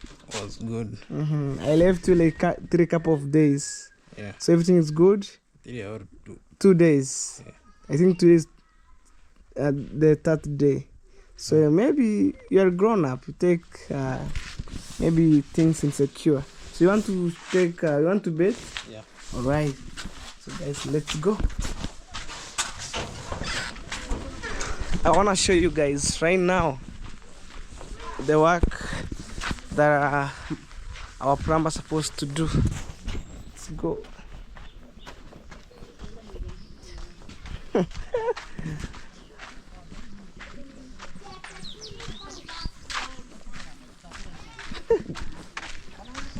Was good. I left you like 3 couple of days. Yeah. So everything is good? 3 or 2. 2 days. Yeah. I think today is the 3rd day. So maybe you're grown up. You take maybe things insecure. So you want to take, you want to bed? Yeah. Alright. So guys, let's go. I want to show you guys right now the work that our plumber supposed to do. Let's go.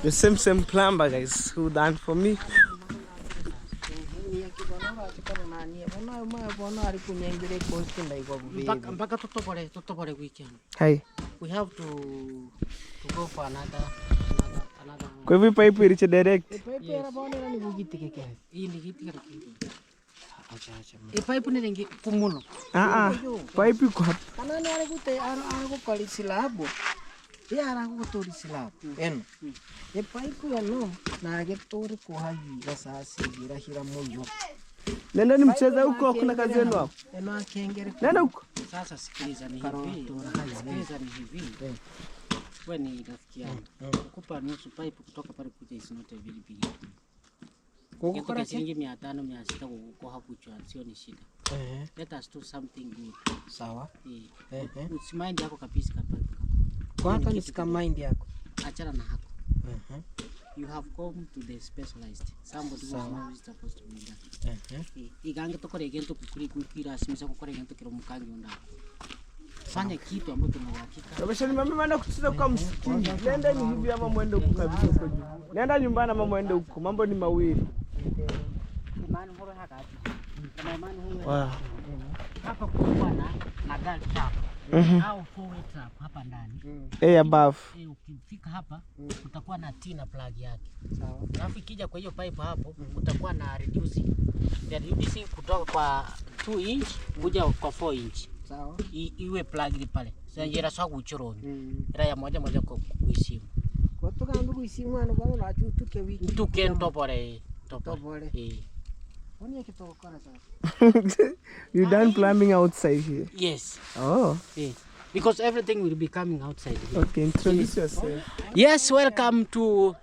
The same plumber, guys, who done for me. Hi. We have to go for another Kwa hivyo pipe ilicho direct. pipe era bonera ni bugitike ke. Hii ni gitike ke. Acha. Pipe ni rengi kumuno. Pipe iko hapa. Kana ni gute arago pali silabu. Ya arago tori silabu. Eno. Pipe ya no na getori ko hayi gasasi girahira moyo. Nenda ni mcheza huko, kuna kazi yenu hapo. Eno akengere. Nenda huko. Sasa sikiliza ni hivi. Sikiliza ni hivi. Wewe ni rafiki yangu. Kukupa nusu pipe kutoka pale kuja is not a very big. Kukupa shilingi 500 600 kukoha kuchwa sio ni shida. Let us do something good. Sawa. Usimaindi yako kabisa kabisa. Kwa hata nisika mind yako. Achana na hako. You have come to the specialized. Somebody who knows supposed to be done. Igange tokore gento kukira simisa kukore gento kiro mukangi onda. Fanya kitu ambacho tuna uhakika. Umeshani mama maana kucheza kwa msikini. Nenda ni hivi ama muende huko kabisa huko juu. Nenda nyumbani ama muende huko. Mambo ni mawili. Imani horo haka. Kama imani horo. Wow. Hapa kulikuwa na gari trap. Au four-way trap hapa ndani. Above. Ukifika hapa utakuwa na T na plug yake. Sawa. Alafu ikija kwa hiyo pipe hapo utakuwa na reducing. Ya reducing kutoka kwa 2 inch kuja kwa 4 inch. Sawa. Iwe plug pale. Sasa njera swa kuchoroni. Era ya moja kwa kuisimu. Kwa toka ndo kuisimu ano kwa na tuke wiki. Tuke topore. Oni yake tokana sasa. You done plumbing outside here? Yes. Oh. Yeah. Because everything will be coming outside. Okay, introduce yourself. Yes, welcome to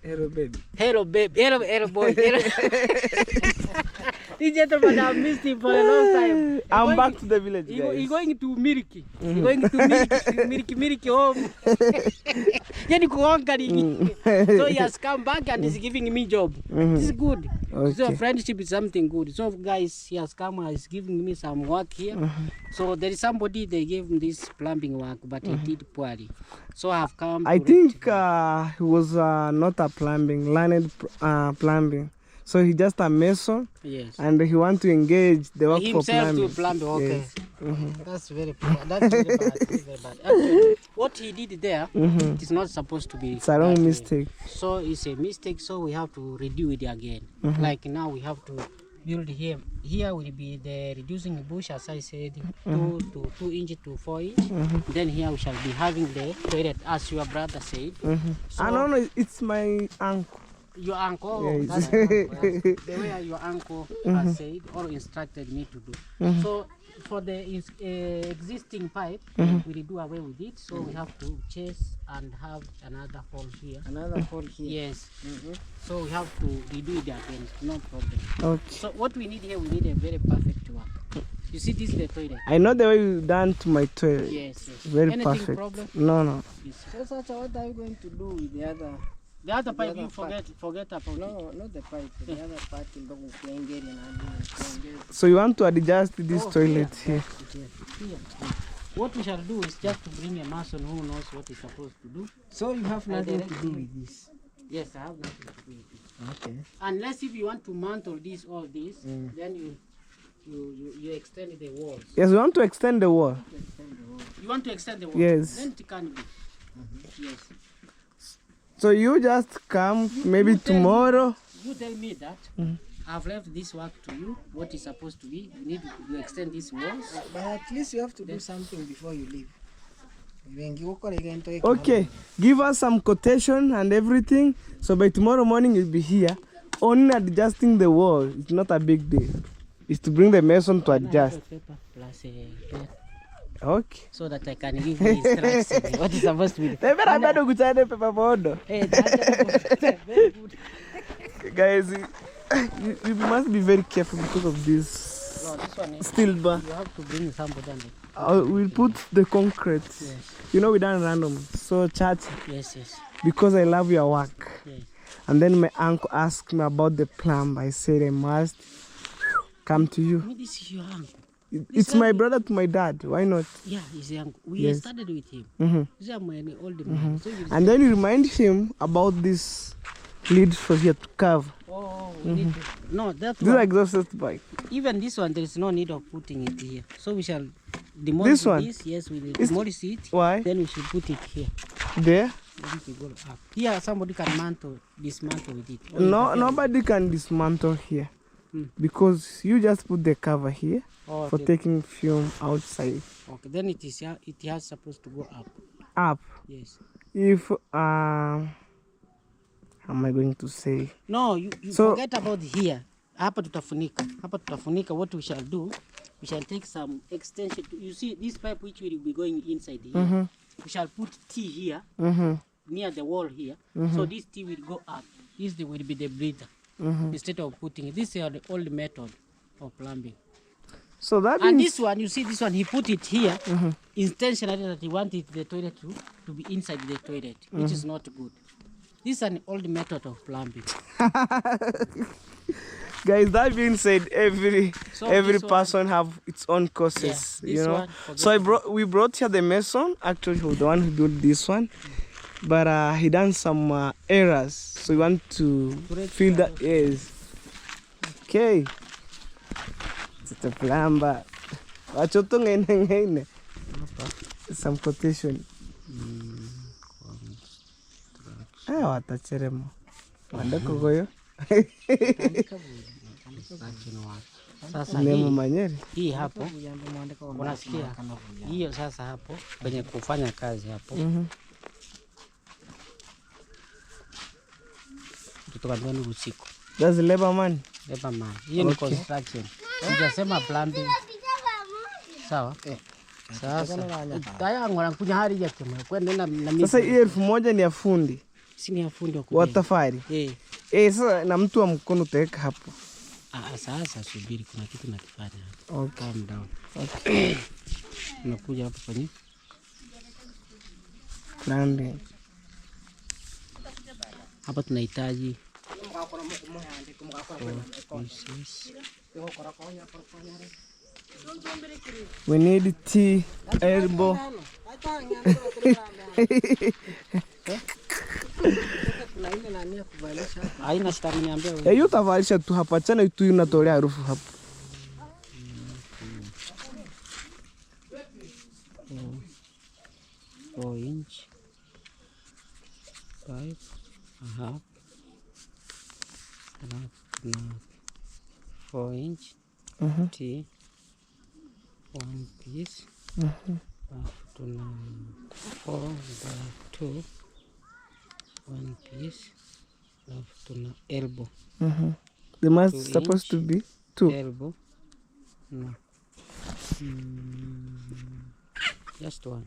Hello baby. Hello babe. Hello boy. Hello. This gentleman have missed him for a long time. I'm back to the village, He's guys. going to Miriki. He's going to Miriki home. So he has come back and is giving me job. This is good. Okay. So friendship is something good. So guys, he has come and is giving me some work here. So there is somebody they gave him this plumbing work, but he did poorly. So I have come. I think he was not a learned plumbing. So he just a mason. Yes. And he want to engage the work for himself plumbing. to plumbing. Okay. Yes. That's very poor. That's very bad. Very bad. Actually, what he did there, it is not supposed to be. It's a wrong mistake. So it's a mistake. So we have to redo it again. Like now we have to build here. Here will be the reducing bush, as I said, 2 inch to 4 inch. Then here we shall be having the toilet, as your brother said. So no, it's my uncle. your uncle, Yes. that's the way your uncle has said or instructed me to do. So for the existing pipe, we do away with it. So we have to chase and have another hole here. Another hole here. Yes. So we have to redo it again. No problem. Okay. So what we need here, we need a very perfect one. You see, this is the toilet. I know the way you done to my toilet. Yes, yes. Very Anything perfect. problem? No. Yes. So, Sacha, what are you going to do with the other? The other pipe, other you forget about it. No, not the pipe. The other part in the Kuengeri and So you want to adjust this toilet here? Here. What we shall do is just to bring a mason who knows what he's supposed to do. So you have nothing to do with this. Yes, I have nothing to do with it. Okay. Unless if you want to mantle this, all this, then you extend the walls. Yes, we want to extend the wall. You want to extend the walls? Yes. Then it can be. Yes. So you just come maybe tomorrow. You tell me that. I've left this work to you. What is supposed to be? You need to extend these walls. But at least you have to do something before you leave. Okay, give us some quotation and everything. So by tomorrow morning you'll be here. Only adjusting the wall. It's not a big deal. It's to bring the mason to adjust. Paper plus a pen, Okay. so that I can give you instructions. What is supposed to be? Very good. Guys, you must be very careful because of this No, this one is, steel bar. you have to bring somebody on it. We'll put the concrete. Yes. You know we done random. So chat Yes, yes. because I love your work. Yes. And then my uncle asked me about the plumb. I said I must come to you. I mean, this is your uncle. It's my brother to my dad. Why not? Yeah, he's your uncle. We Yes. started with him. Mhm. He's a man, old man. So you And then you remind him about this lead for here to cover. we need to, no, that This is one, exhausted bike. even this one, there is no need of putting it here. So we shall demolish This one? Yes, we will It's- demolish it. Why? Then we should put it here. There? Then we go up. Here, somebody can dismantle with it. Or No, you can- nobody can dismantle here. Because you just put the cover here Oh, for okay. taking fume outside. Okay, then it has supposed to go up. Up. Yes. If how am I going to say? No, you So- forget about here. Hapa tutafunika. What we shall do, we shall take some extension. You see this pipe which will be going inside here. We shall put T here near the wall here. So this T will go up. This will be the breather. Instead of putting it. This is the old method of plumbing. So that And means this one, you see this one, he put it here intentionally that he wanted the toilet to be inside the toilet, which is not good. This is an old method of plumbing. guys, that being said, every So this one- person have its own causes, Yeah, you this know. one, So we brought here the mason, actually who the one who built this one. But he done some errors. So we want to fill that. Yes. Okay. It's a plumber. Wachoto ngene. Some quotation. Watacheremo. Wandako goyo. Sasa Nemo manyeri. hii hapo unasikia hiyo sasa hapo kwenye kufanya kazi hapo tutoka ni usiku That's labor man. labor man, hiyo ni Okay. construction, sijasema plumbing. Sawa sasa taya ngora kunya hari ya kema kwenda na mimi Sasa hii 1000 ni ya fundi. sini ya fundi wa Wa tafari. eh Sasa na mtu wa mkono utaweka hapo. Sasa subiri, kuna kitu nakifanya. Okay. Calm down. Okay. Unakuja hapo kwenye Landing. hapa tunahitaji We need tea, elbow. haina sitaki niambia wewe. Hiyo utavalisha tu hapa, chana tu inatolea harufu hapa. 4 inch 5 half na 4 inch T 1 piece tuna 4 by 2 1 piece tuna elbow. The mask is supposed to be 2 elbow. No. Just 1.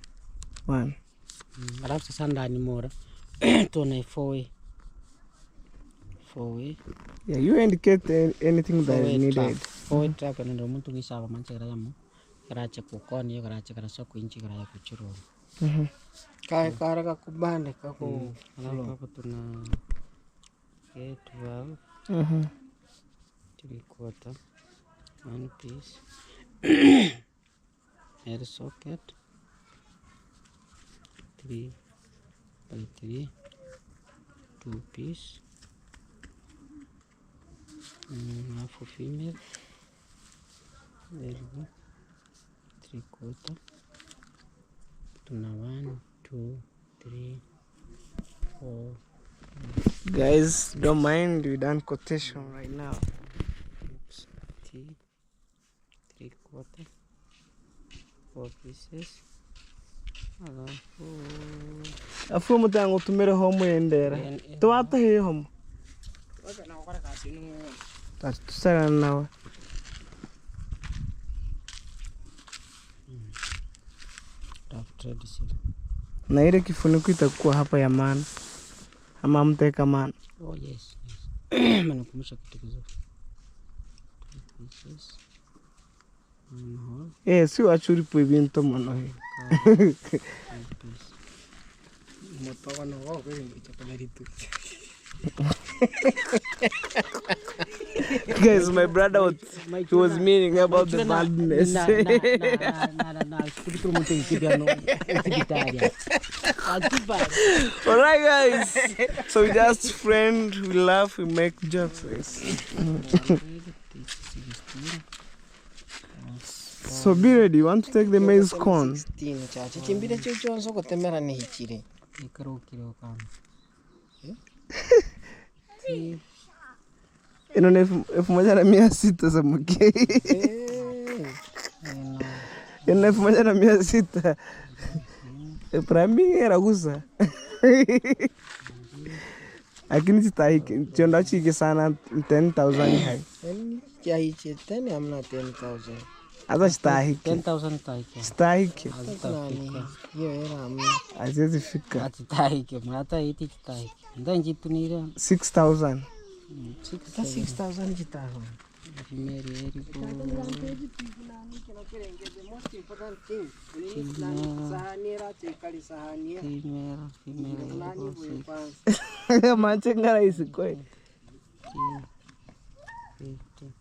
Alafu sasa ndani mora tuna 4 way. Yeah, you indicate anything that is needed. 4 trap and ndo muntu gisaba manchera yamu karacha kukoni yo karacha karaswa kuinchi karaya kuchuro. Kaya karaka kubande kako. Alafu hapo tuna 12 3/4 1 piece air socket 3 by 3 2 piece half female elbow 3/4 tuna 1 2 3 4. Guys, don't mind, we done quotation right now. T 3/4 4 pieces. Afu mutango tumere homo endera. Tuwata he homo. Tusana nawe. Na ile kifuniko itakuwa hapa ya maana. Ama mteka maana. Oh yes. Manikumbusha kitu kizuri. Si wachuri po ibinto mono he. Guys, my brother he was meaning about the badness. Alright guys, so we just friend, we laugh, we make jokes. So be ready, you want to take the maize corn? 16 chachi chimbire cyo cyonso gutemera ni hikire. Ikaro kama. Ino ni 1600 za mke. Ino ni 1600. Prami era gusa. Lakini sitaki chonda chike sana 10000 hai. Kia hiche tena amna 10000. Hata sitaki. 10000 taiki. Sitaki. Hiyo era amna. Azizi fika. Atitaiki, mata iti taiki. Ndio jitu ni 6000. 6000 jitaho. Female Machenga isi kweli. 50.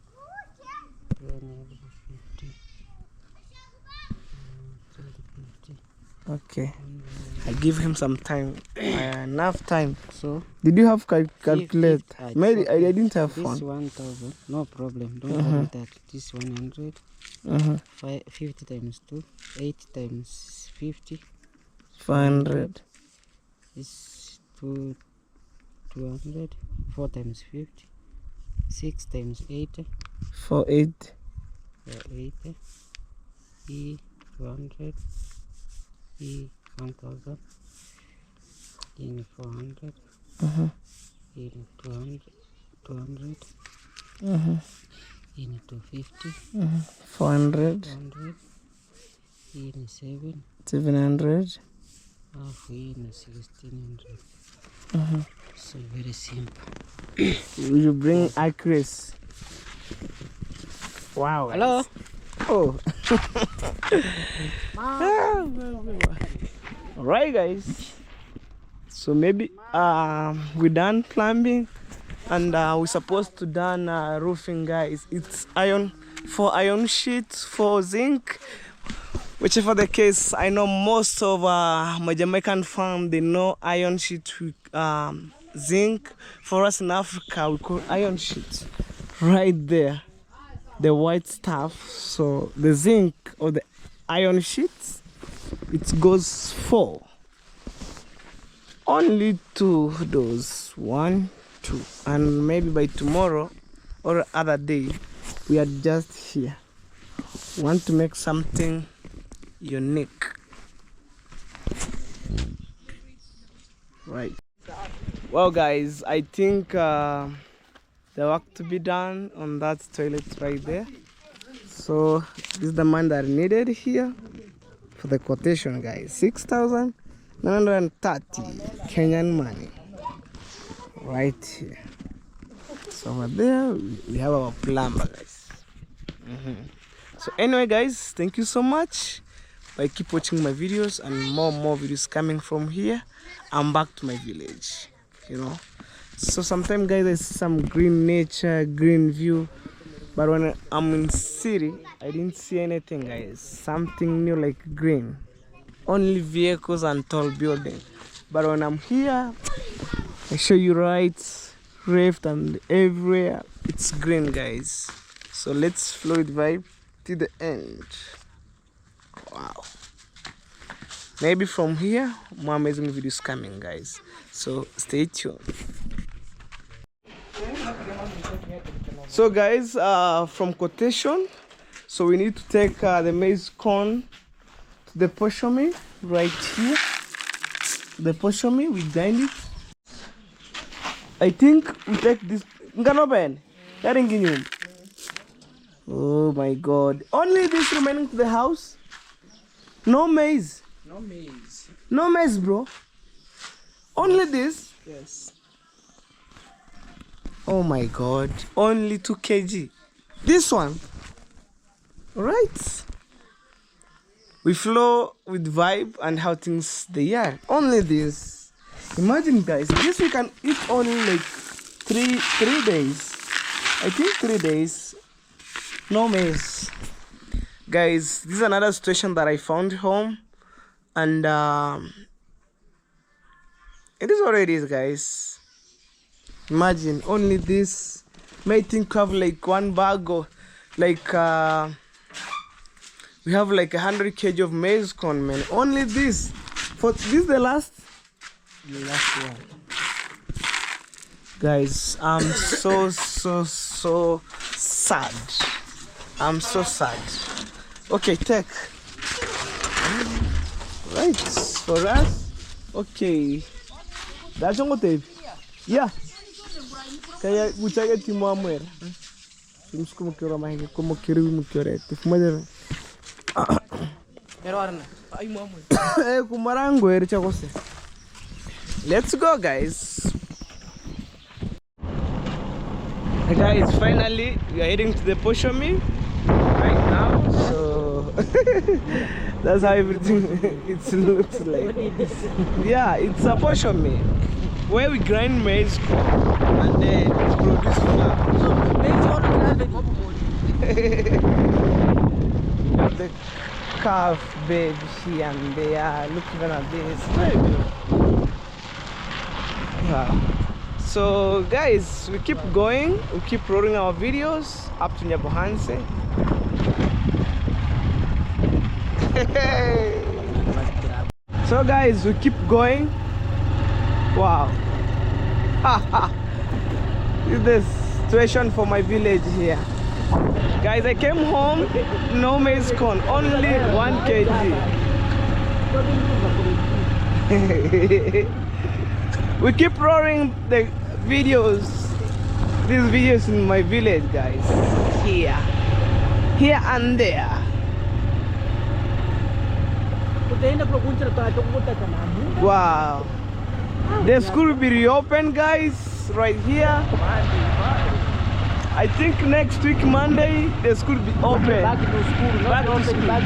Okay, I give him some time, enough time. So, did you have calculate? Maybe I didn't have this fun. 1000, no problem. Don't worry that. This 100, 50 times 2, 8 times 50, 500. This 200, 4 times 50, 6 times 80, 48. 80, E 200, E 1000, in 400, in 200, in 250, 400. 400, in 700. half in 1600. So very simple. You bring accuracy. Wow. Hello? Oh. Alright guys. So maybe we done plumbing and we're supposed to done roofing guys. It's iron, 4 iron sheets, 4 zinc. Whichever the case, I know most of my Jamaican farm, they know iron sheet with zinc. For us in Africa, we call iron sheet. Right there, the white stuff. So the zinc or the iron sheets, it goes 4. Only 2 those, 1, 2, and maybe by tomorrow or other day, we are just here. Want to make something unique, right? Well guys, I think the work to be done on that toilet right there. So this is the amount that I needed here for the quotation guys, 6,930 Kenyan money right here. So over there we have our plumber guys. So anyway guys, thank you so much. I keep watching my videos and more videos coming from here. I'm back to my village, you know. So sometimes guys I see some green nature, green view, but when I'm in city I didn't see anything guys, something new like green, only vehicles and tall buildings. But when I'm here I show you right, rift and everywhere it's green guys. So let's flow it vibe to the end. Wow. Maybe from here more amazing videos coming guys, so stay tuned. So guys, from quotation, so we need to take the maize corn to the poshomi right here. The poshomi, we grind it. I think we take this nganoben. Oh my god, only this remaining to the house. No maize. No maize. No maize, bro. Only this. Yes. Oh my god, only 2 kg. This one. Alright. We flow with vibe and how things they are. Only this. Imagine guys, this we can eat only like 3 days. I think 3 days. No maize. Guys, this is another situation that I found home. And it is what it is guys. Imagine only this. May think have like 1 bag or like we have like 100 kg of maize corn, man. Only this. For this is the last one. Guys, I'm so sad. I'm so sad. Okay, take. Right, for us. Okay. That's what tape. Yeah. Kaya buchaga timu amwer. Sims como quiero más como quiero muy quiero. Te fumar. Pero ahora ay mu amwer. Kumarango ericha kose. Let's go guys. Hey guys, finally we are heading to the poshomi right now. So that's how everything it looks like. Yeah, it's a poshomi where we grind maize and then it produces flour. So the calf bed here and there. Look even at this. Very beautiful. Wow. So guys, we keep going, we keep rolling our videos up to Nyabohanse. So guys, we keep going. Wow. This is the situation for my village here. Guys, I came home, no maize corn, only 1 kg. We keep rolling the videos, these videos in my village guys. Here and there. Wow. The school will be reopened guys, right here. I think next week Monday the school be open. Back to school, not Back to open, school. back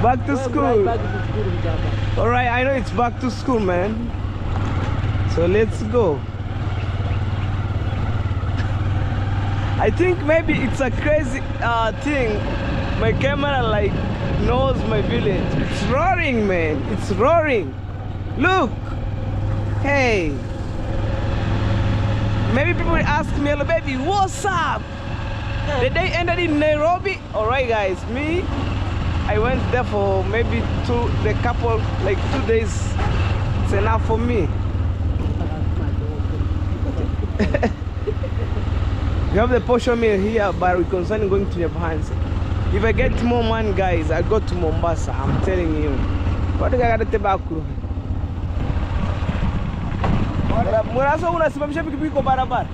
Back to school. Back to school, Java. All right, I know it's back to school, man. So let's go. I think maybe it's a crazy thing. My camera like knows my village. It's roaring, man. It's roaring. Look. Hey. Maybe people will ask me, hello baby, what's up? The day ended in Nairobi. All right, guys. Me, I went there for maybe the couple, like 2 days. It's enough for me. We have the portion meal here, but we're concerning going to Nyabuhansi. If I get more money, guys, I go to Mombasa. I'm telling you. What do I got to back? Muraso unasimamisha pikipiki kwa barabara.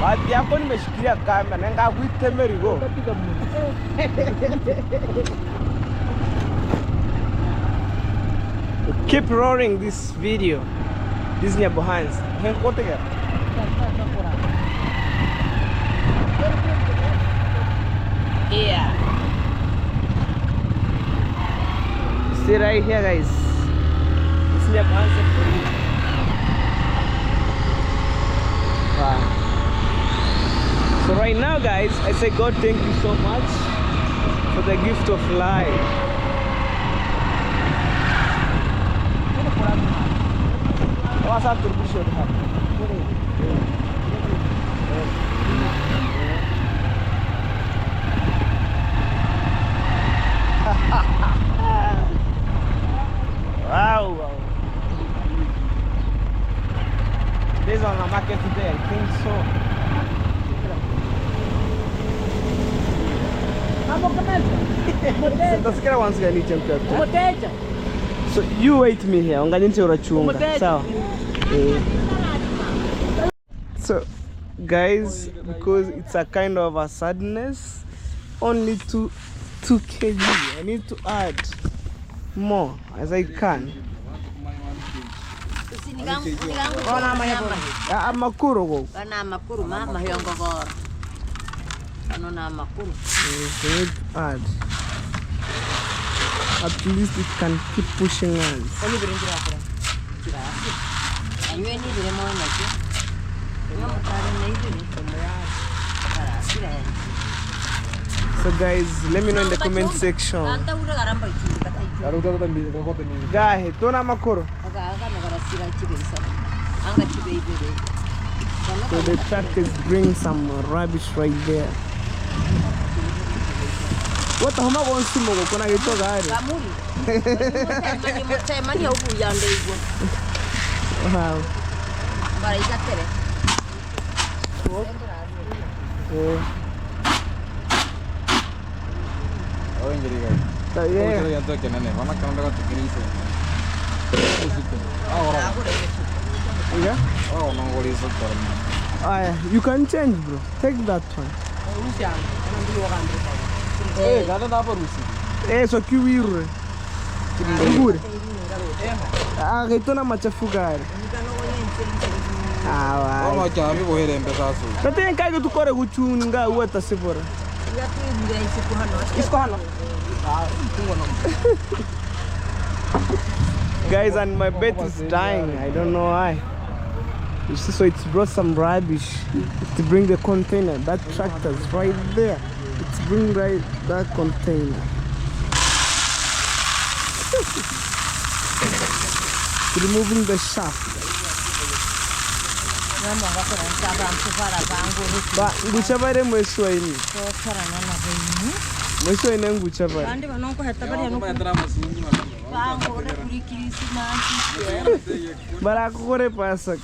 Baadhi yako nimeshikilia kamera na ngakuite merigo. Keep roaring this video. This is Nyabuhansi. Yeah. Stay right here, guys. This is Nyabuhansi for you. Wow. So right now, guys, I say God thank you so much for the gift of life. What's up to the bishop? Wow. Today's on the market today, I think so. Tasikira once gani champion. So you wait me here. Ungalinche urachunga. Sawa. So guys, because it's a kind of a sadness, only 2 kg. I need to add more as I can. Makuru go. Makuru mama hyongogoro. Anona makuru. We need to add. At least it can keep pushing us. So guys, let me know in the comment section. Guys, tuna makuru. So the truck is bringing some rubbish right there. What the hell wants to go? Kuna gito gari. Wow. You can change, bro. Take that one. So kiwiru. Good. Gaitona machafu gari. Tapi kai tu kore guchunga uata sibora. Guys, and my bed is dying. I don't know why. You see, so it's brought some rubbish to bring the container. That tractor's right there. It's bring right that container. Removing the shaft. But nguchabare mweswaini. Mweswaini nguchabare. Barakore pasak.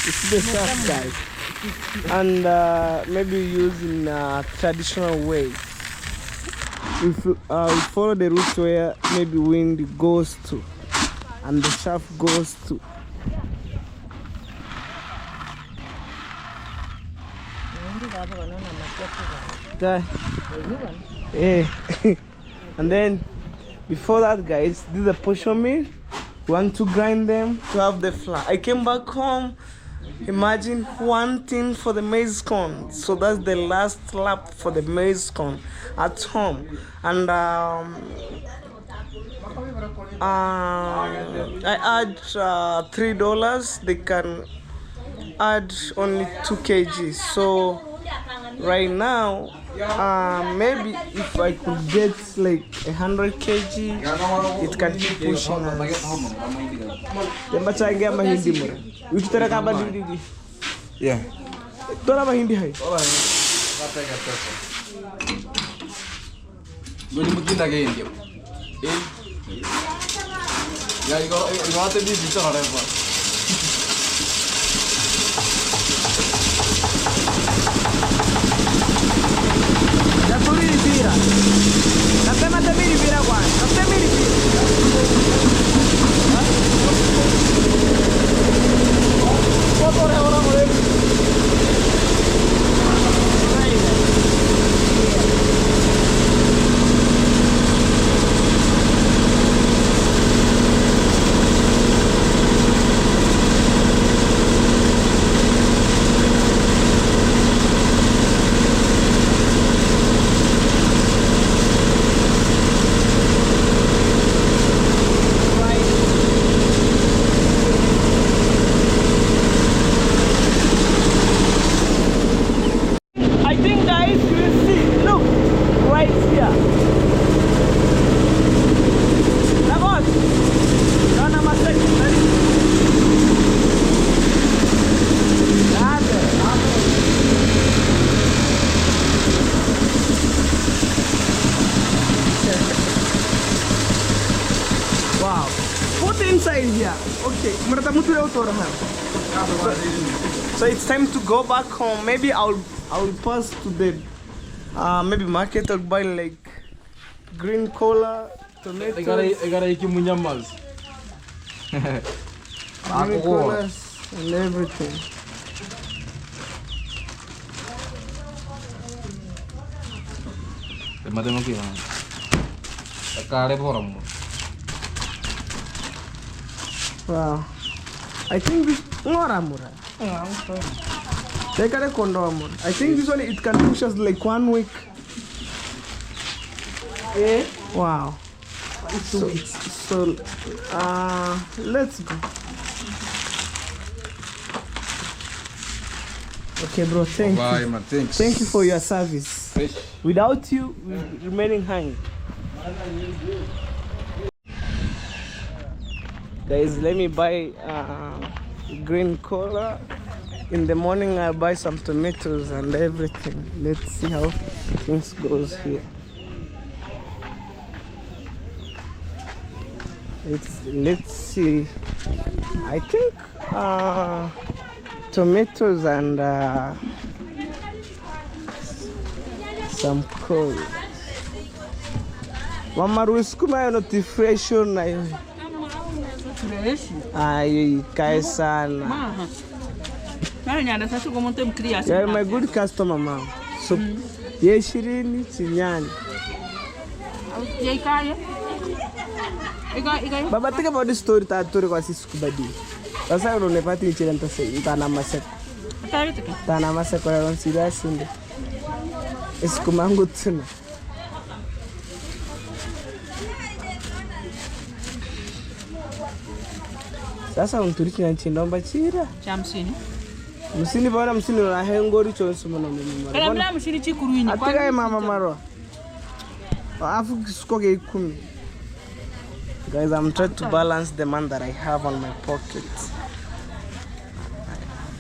It's the shaft, guys. And maybe use in a traditional way. If we follow the route where maybe wind goes to and the shaft goes to. And then Before that, guys, this is the portion meal. We want to grind them to have the flour. I came back home. Imagine one thing for the maize corn. So that's the last lap for the maize corn at home. And I add $3. They can add only 2 kg. So right now, maybe if I could get like 100 kg, it can keep pushing us. Yeah. Tora mahindi hai. Goni mukina ke India. Ya igor ate di bicho hare pa. Ya turi ripira. Nasema tami ripira kwanza. Nasema ripira. Inside here. Okay. So it's time to go back home. Maybe I'll pass to the maybe market or buy like green cola, tomatoes. I gotta eat munyamas. Green colas and everything. Wow. I think this I think this one it can push us like 1 week. Eh? Wow. So let's go. Okay, bro, thank you. Man, thanks. Thank you for your service. Fresh. Without you, we're remaining hanging. Guys, let me buy green cola. In the morning, I'll buy some tomatoes and everything. Let's see how things goes here. Let's see. I think tomatoes and some cola. Mama ruskuma yo not fresh na yo. Ay, kai sana. You're my good customer, ma'am. So, yeshirini chinyani. Baba, think about this story that story was kubadi. That's why I don't know if I'm Tana Masek. Tana Masek, I don't see that soon. It's Kumango Tuna. Sasa unturiki na chinomba chira. Chamsini. Musini bora musini na hengori chonso mwana mwana. Kala mna musini chikuruini. Atiga mama maro. Afu kisukoge 10. Guys, I'm trying to balance the money that I have on my pocket.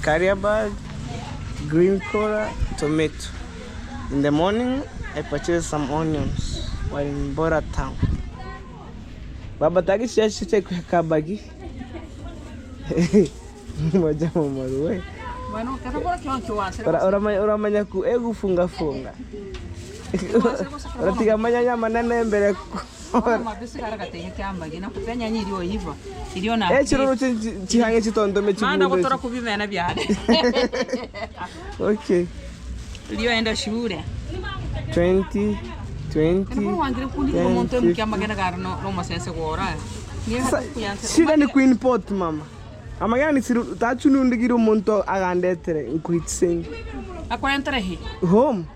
Carrier bag, green cola, tomato. In the morning, I purchased some onions while in Bora town. Baba tagi shashi check kabagi. Moja mamaruwe. Bueno, kata bora kioncho wase. Ora manyaku egu funga. Ora tiga manyanya manene mbele ku. Mabisi karaka tenye kyamba gina kupenya nyiri oyiva. Iliona. Chiroro chihange chitondo mechi. Manda gotora kubimena byane. Okay. Iliyo enda shule. 20 20. Shida ni Queen Pot mama. Amagana ni siru tachunu ndigiro monto agandetere nkuitseng. Akwantere Home.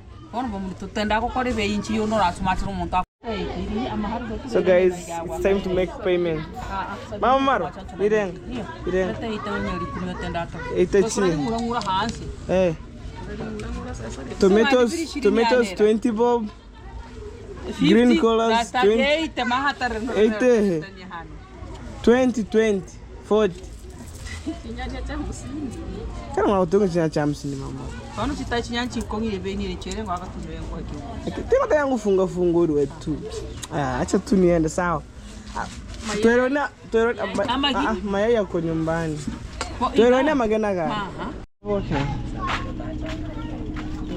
So guys, it's time to make payment. Mama Maro, ireng. Eh. Tomatoes 20 bob. Green colors 20. 20 40. Kama utongo china cha 50 mama. Kwani chitachinyanchi kongi ebeni rechere ngwaka tunwengo akiwa. Tema kaya ngufunga fungo wetu. Acha tu niende sawa. Tuerona mayai yako nyumbani. Tuerona magena gani? Okay.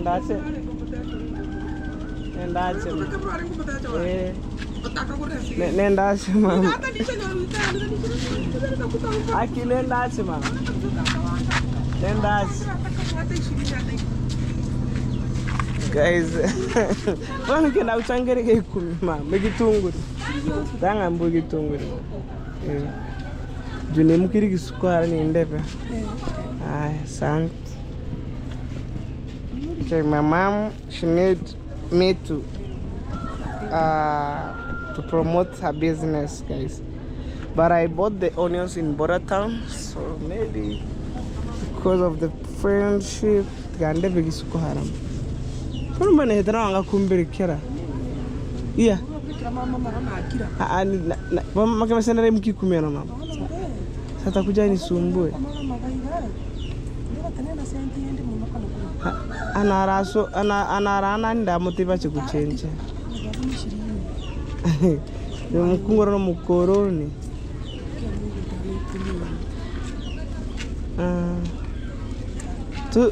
Ndache. Nendache mama. Aki nendache mama. Nendache. Guys, wani kena uchangere ke kumi mama. Megitunguru. Tanga mbo gitunguru. June mukiri kisukara ni ndepe. Sant. Okay, my mom, she need me to promote her business, guys. But I bought the onions in Border Town, so maybe because of the friendship, gande begisuko haram. Kono mane hedra anga kumbiri kera. Iya. Mama kama sana remki kumena mama. Sasa kuja nisumbue. Anarana nda motiva chikuchenche. Mukungoro no mukoroni. Tu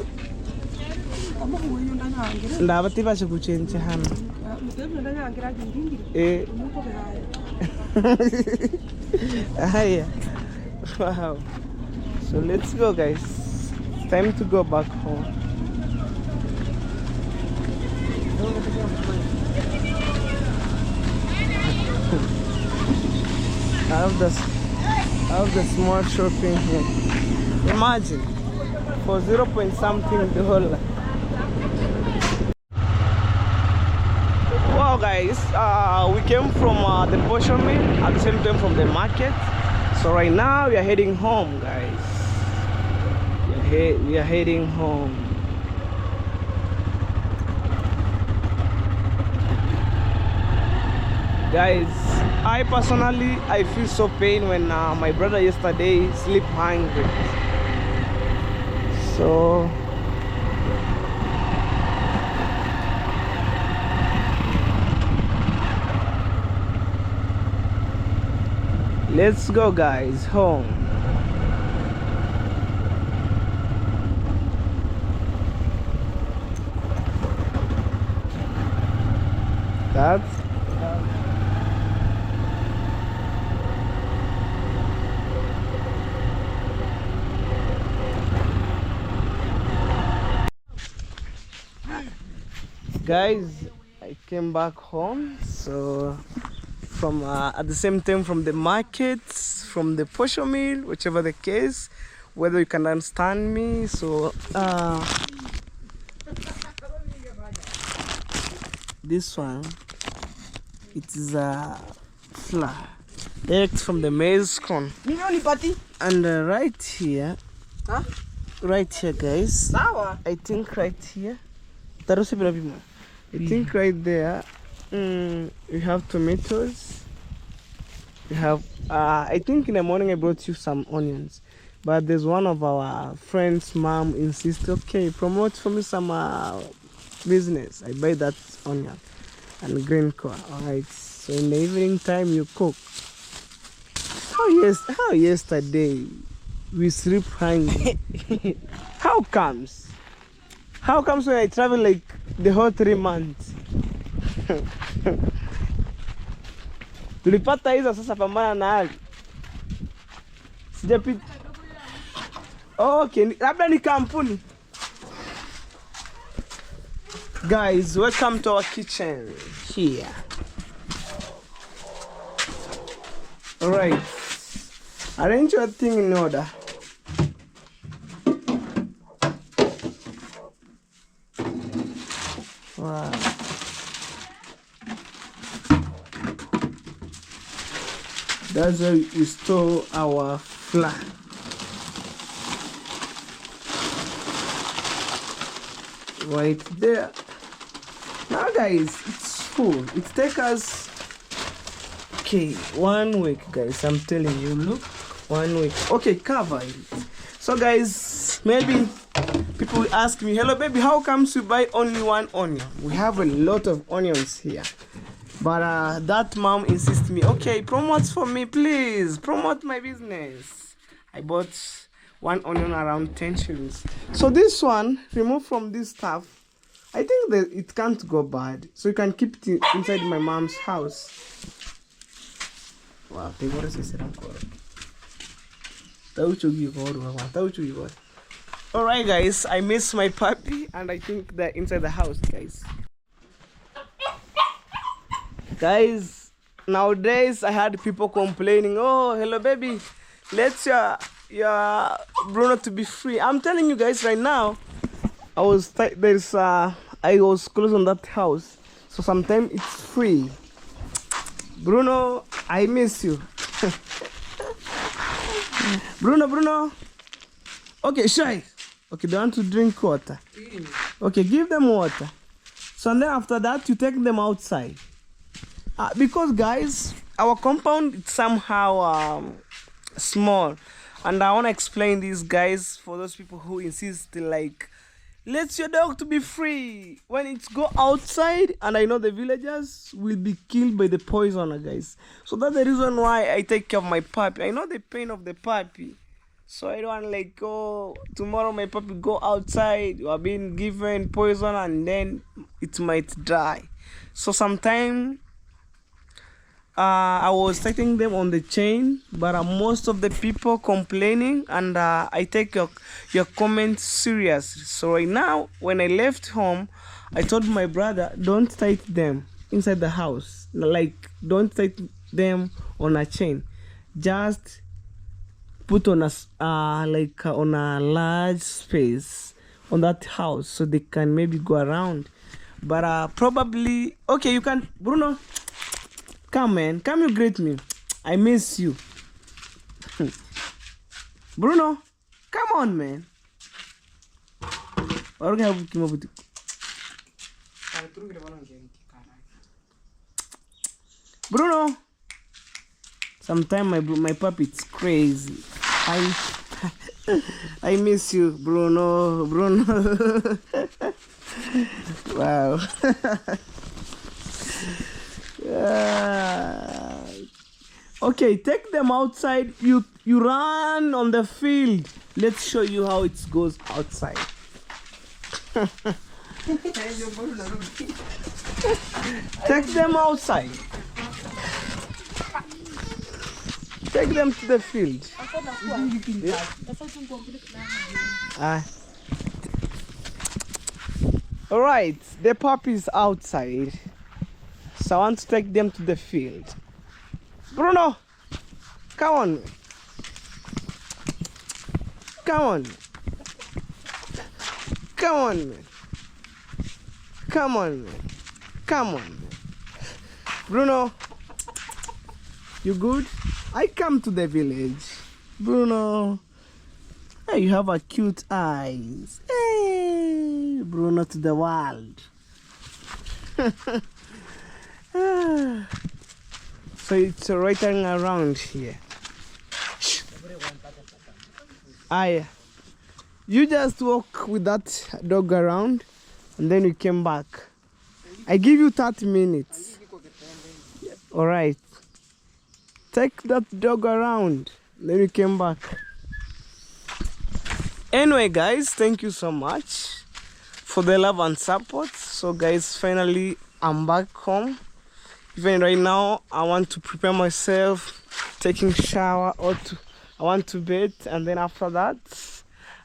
nda motiva chikuchenche hana. Wow. So let's go, guys. It's time to go back home. I have the small shopping here. Imagine for 0 point something $. Wow, guys, we came from the portion mill at the same time from the market. So right now we are heading home, guys. We are heading home. Guys, I personally feel so pain when my brother yesterday sleep hungry. So let's go, guys, home. That's guys, I came back home. So from at the same time from the markets, from the portion mill, whichever the case, whether you can understand me. So this one, it is a flour direct from the maize corn. And right here, guys, I think right here, I think right there, we have tomatoes. We have, I think in the morning I brought you some onions, but there's one of our friends' mom insists, okay, promote for me some business. I buy that onion and green corn. All right. So in the evening time you cook. How yesterday we sleep hungry? How comes? How comes when I travel like the whole 3 months? Tulipata hizo sasa, pambana na hali. Sijapita. Okay, labda ni kampuni. Guys, welcome to our kitchen here. Alright, arrange your thing in order. Wow. That's where we store our flour. Right there. Now guys, it's full. It takes us 1 week, guys. I'm telling you, look, 1 week. Okay, cover it. So guys, maybe people will ask me, hello baby, how comes you buy only 1 onion? We have a lot of onions here. But that mom insists me, okay, promote for me, please. Promote my business. I bought 1 onion around 10 shillings. So this one, remove from this stuff. I think that it can't go bad. So you can keep it inside my mom's house. Wow, they want to say alright guys, I miss my puppy and I think they're inside the house, guys. Guys, nowadays I had people complaining, oh hello baby, let's your Bruno to be free. I'm telling you guys right now, I was close on that house, so sometimes it's free. Bruno, I miss you. Bruno. Okay, shy. Okay, they want to drink water. Okay, give them water. So and then after that, you take them outside. Because guys, our compound is somehow small. And I want to explain this, guys, for those people who insist, like, let your dog to be free. When it's go outside, and I know the villagers will be killed by the poisoner, guys. So that's the reason why I take care of my puppy. I know the pain of the puppy. So I don't want like, oh, tomorrow my puppy go outside, you are being given poison and then it might die. So sometimes I was taking them on the chain, but most of the people complaining, and I take your comments serious. So right now, when I left home, I told my brother, don't tie them inside the house. Like, don't tie them on a chain. Just put on on a large space on that house so they can maybe go around. But probably, okay, you can, Bruno. Come, man. Come, you greet me. I miss you. Bruno, come on, man. Bruno. Sometimes my puppy, it's crazy. I miss you, Bruno. Wow. Okay, take them outside. You run on the field. Let's show you how it goes outside. Take them outside. Take them to the field. All right, the puppy is outside. So I want to take them to the field. Bruno, come on. Come on. Come on, man. Come on, man. Come on, man. Bruno, you good? I come to the village. Bruno, hey, you have a cute eyes. Hey, Bruno to the world. So it's right around here. You just walk with that dog around and then you came back. I give you 30 minutes. All right. Take that dog around, then you came back. Anyway, guys, thank you so much for the love and support. So guys, finally I'm back home. Even right now, I want to prepare myself, taking shower, I want to bed, and then after that,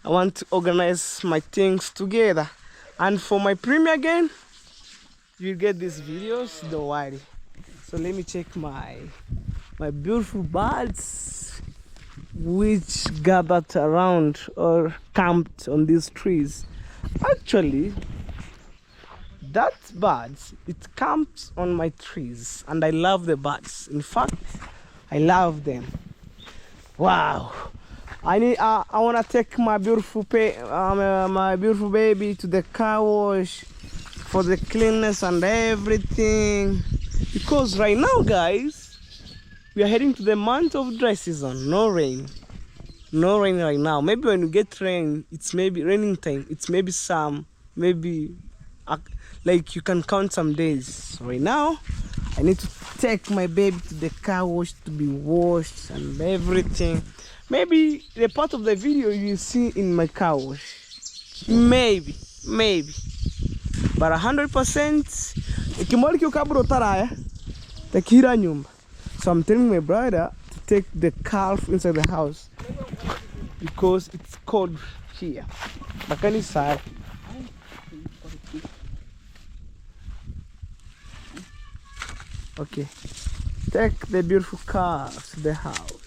I want to organize my things together. And for my premiere again, you get these videos, don't worry. So let me check my beautiful birds which gathered around or camped on these trees. Actually, that birds, it camps on my trees, and I love the birds. In fact, I love them. Wow. I wanna take my beautiful my beautiful baby to the car wash for the cleanness and everything, because right now, guys, we are heading to the month of dry season. No rain right now. Maybe when we get rain, it's maybe raining time, it's maybe like you can count some days. Right now I need to take my baby to the car wash to be washed and everything. Maybe the part of the video you see in my car wash, maybe, but 100% ikimwali kiukabro taraya takira nyumba. So I'm telling my brother to take the calf inside the house because it's cold here. Bakani side. Okay, take the beautiful calf to the house.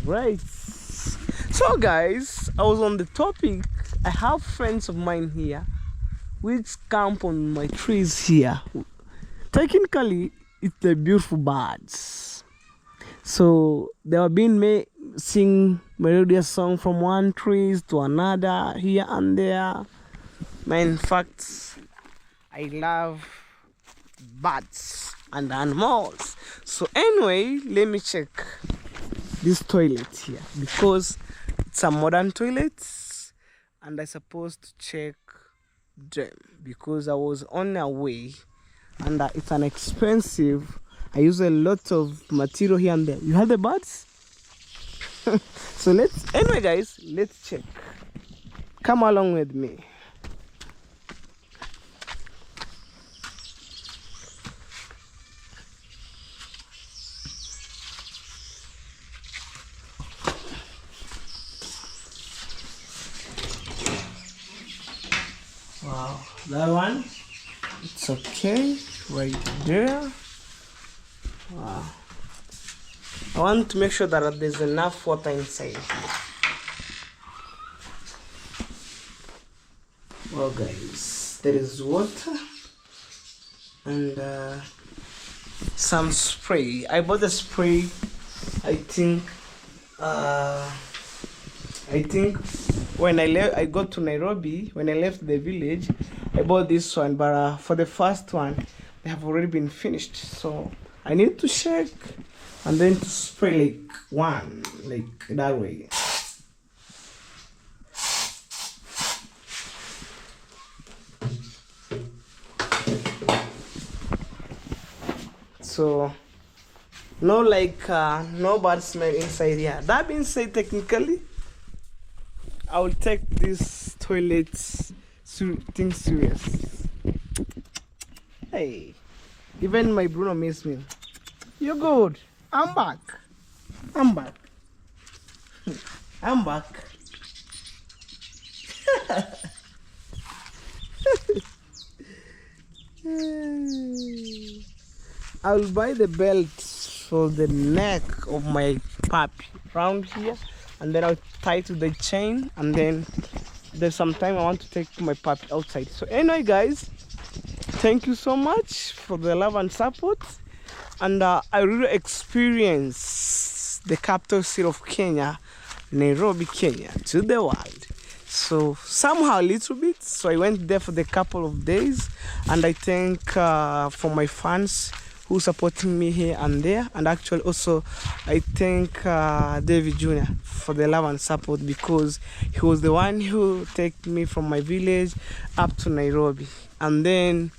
Right. So guys, I was on the topic. I have friends of mine here which camp on my trees here. Technically, it's the beautiful birds. So they have been sing melodious song from one tree to another here and there. In fact, I love birds and animals. So anyway, let me check this toilet here because it's a modern toilet, and I supposed to check them because I was on a way, and it's an expensive. I use a lot of material here and there. You have the birds. So anyway guys, let's check. Come along with me. Wow, that one, it's okay right there. Wow, I want to make sure that there's enough water inside. Well guys, there is water and some spray. I bought the spray, I think when I got to Nairobi, when I left the village, I bought this one, but for the first one, they have already been finished. So I need to check and then to spray like that way. So no bad smell inside here. That being said, technically I will take this toilet thing serious. Hey, even my Bruno miss me. You're good. I'm back. I'm back. I will buy the belt for the neck of my puppy round here, and then I'll tie to the chain, and then there's some time I want to take my puppy outside. So anyway guys, thank you so much for the love and support, and I really experienced the capital city of Kenya, Nairobi, Kenya, to the world. So somehow a little bit, so I went there for the couple of days, and I thank for my fans who supporting me here and there, and actually also I thank David Jr. for the love and support, because he was the one who took me from my village up to Nairobi, and then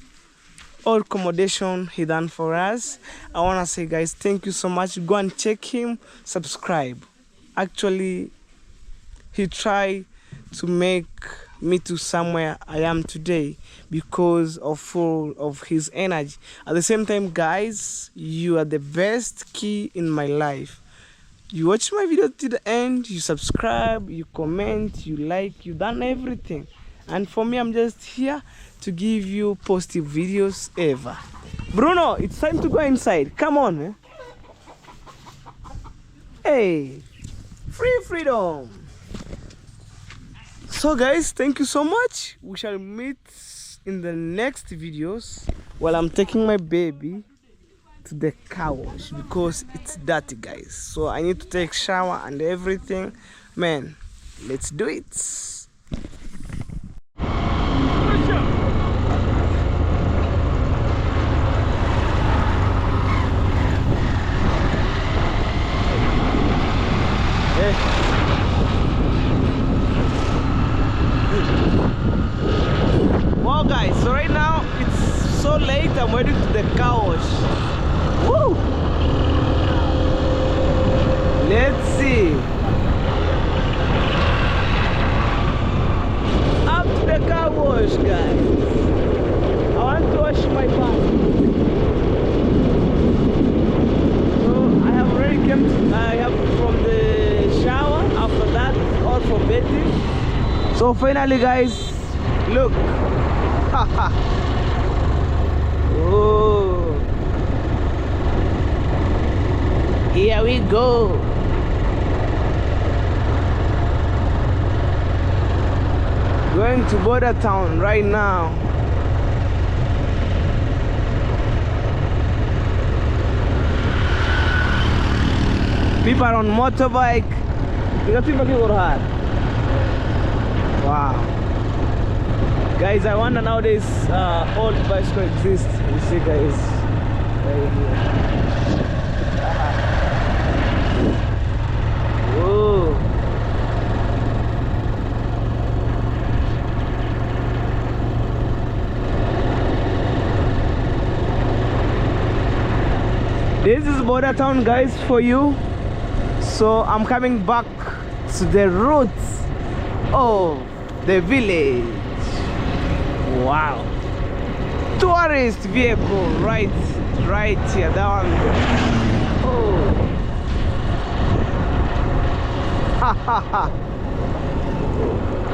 all accommodation he done for us. I want to say guys, thank you so much. Go and check him, subscribe. Actually, he tried to make me to somewhere I am today because of full of his energy. At the same time guys, you are the best key in my life. You watch my video to the end, you subscribe, you comment, you like, you done everything. And for me, I'm just here to give you positive videos ever. Bruno, it's time to go inside. Come on, man. Hey, freedom. So guys, thank you so much. We shall meet in the next videos while I'm taking my baby to the car wash because it's dirty, guys. So I need to take shower and everything. Man, let's do it. Wow guys, so right now it's so late, I'm heading to the car wash. Woo! Let's see. Up to the car wash, guys. I want to wash my back. So I have already I have from the shower after that, all for bathing. So finally guys, look. Oh, here we go. Going to border town right now. People are on motorbike. Wow. Guys, I wonder nowadays old bicycle exist. You see guys, right here. Whoa. This is border town, guys, for you. So I'm coming back to the roots of the village. Wow, tourist vehicle right here, that one. Oh,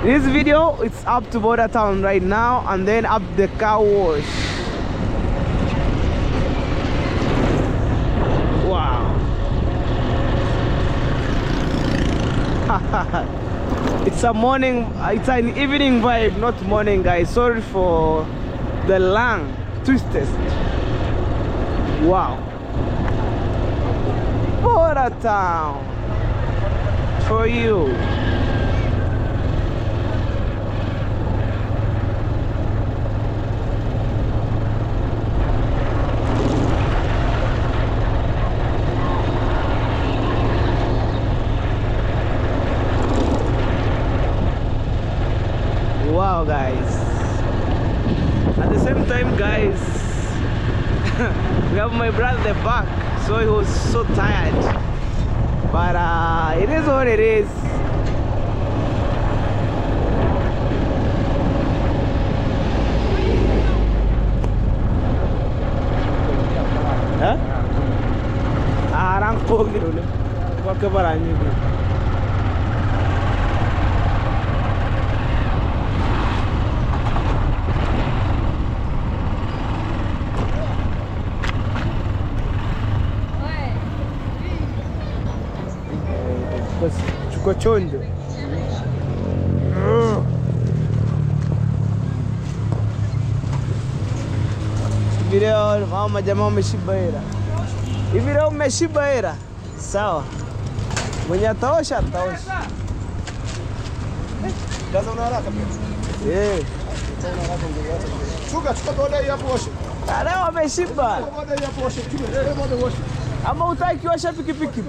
this video, it's up to border town right now and then up the car wash. Wow. It's a morning, it's an evening vibe, not morning, guys. Sorry for the lang twisted. Wow. Border town for you. Wow guys, at the same time guys, we have my brother at the back, so he was so tired, but it is what it is. Huh? Arang gitu loh, buat kebarannya gitu. Chukua chonjo. Video mama jamaa umeshiba hela. Hivi leo umeshiba hela? Sawa. Mwenye ataosha ataosha. Kaza una haraka pia. Una haraka ungeweza. Chukua boda hapo osha. Leo umeshiba. Boda hapo osha. Boda osha. Ama utaki washa pikipiki.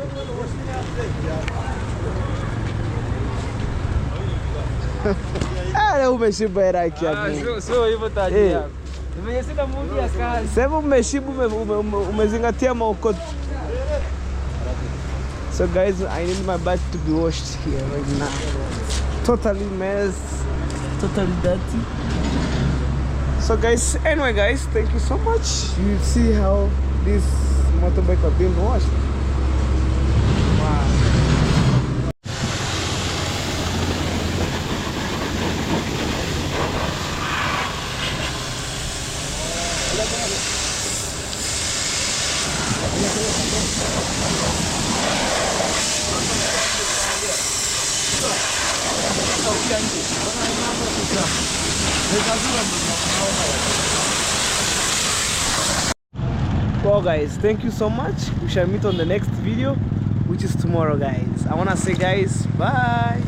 Leo umeshiba hela yake. Sio hivyo taji yako. Nimesema mungi ya kazi. Sema umeshiba umezingatia maokoto. So guys, I need my bike to be washed here right now. Totally mess, totally dirty. So guys, anyway guys, thank you so much. You see how this motorbike have been washed. Wow. Well guys, thank you so much. We shall meet on the next video, which is tomorrow guys. I want to say guys, bye.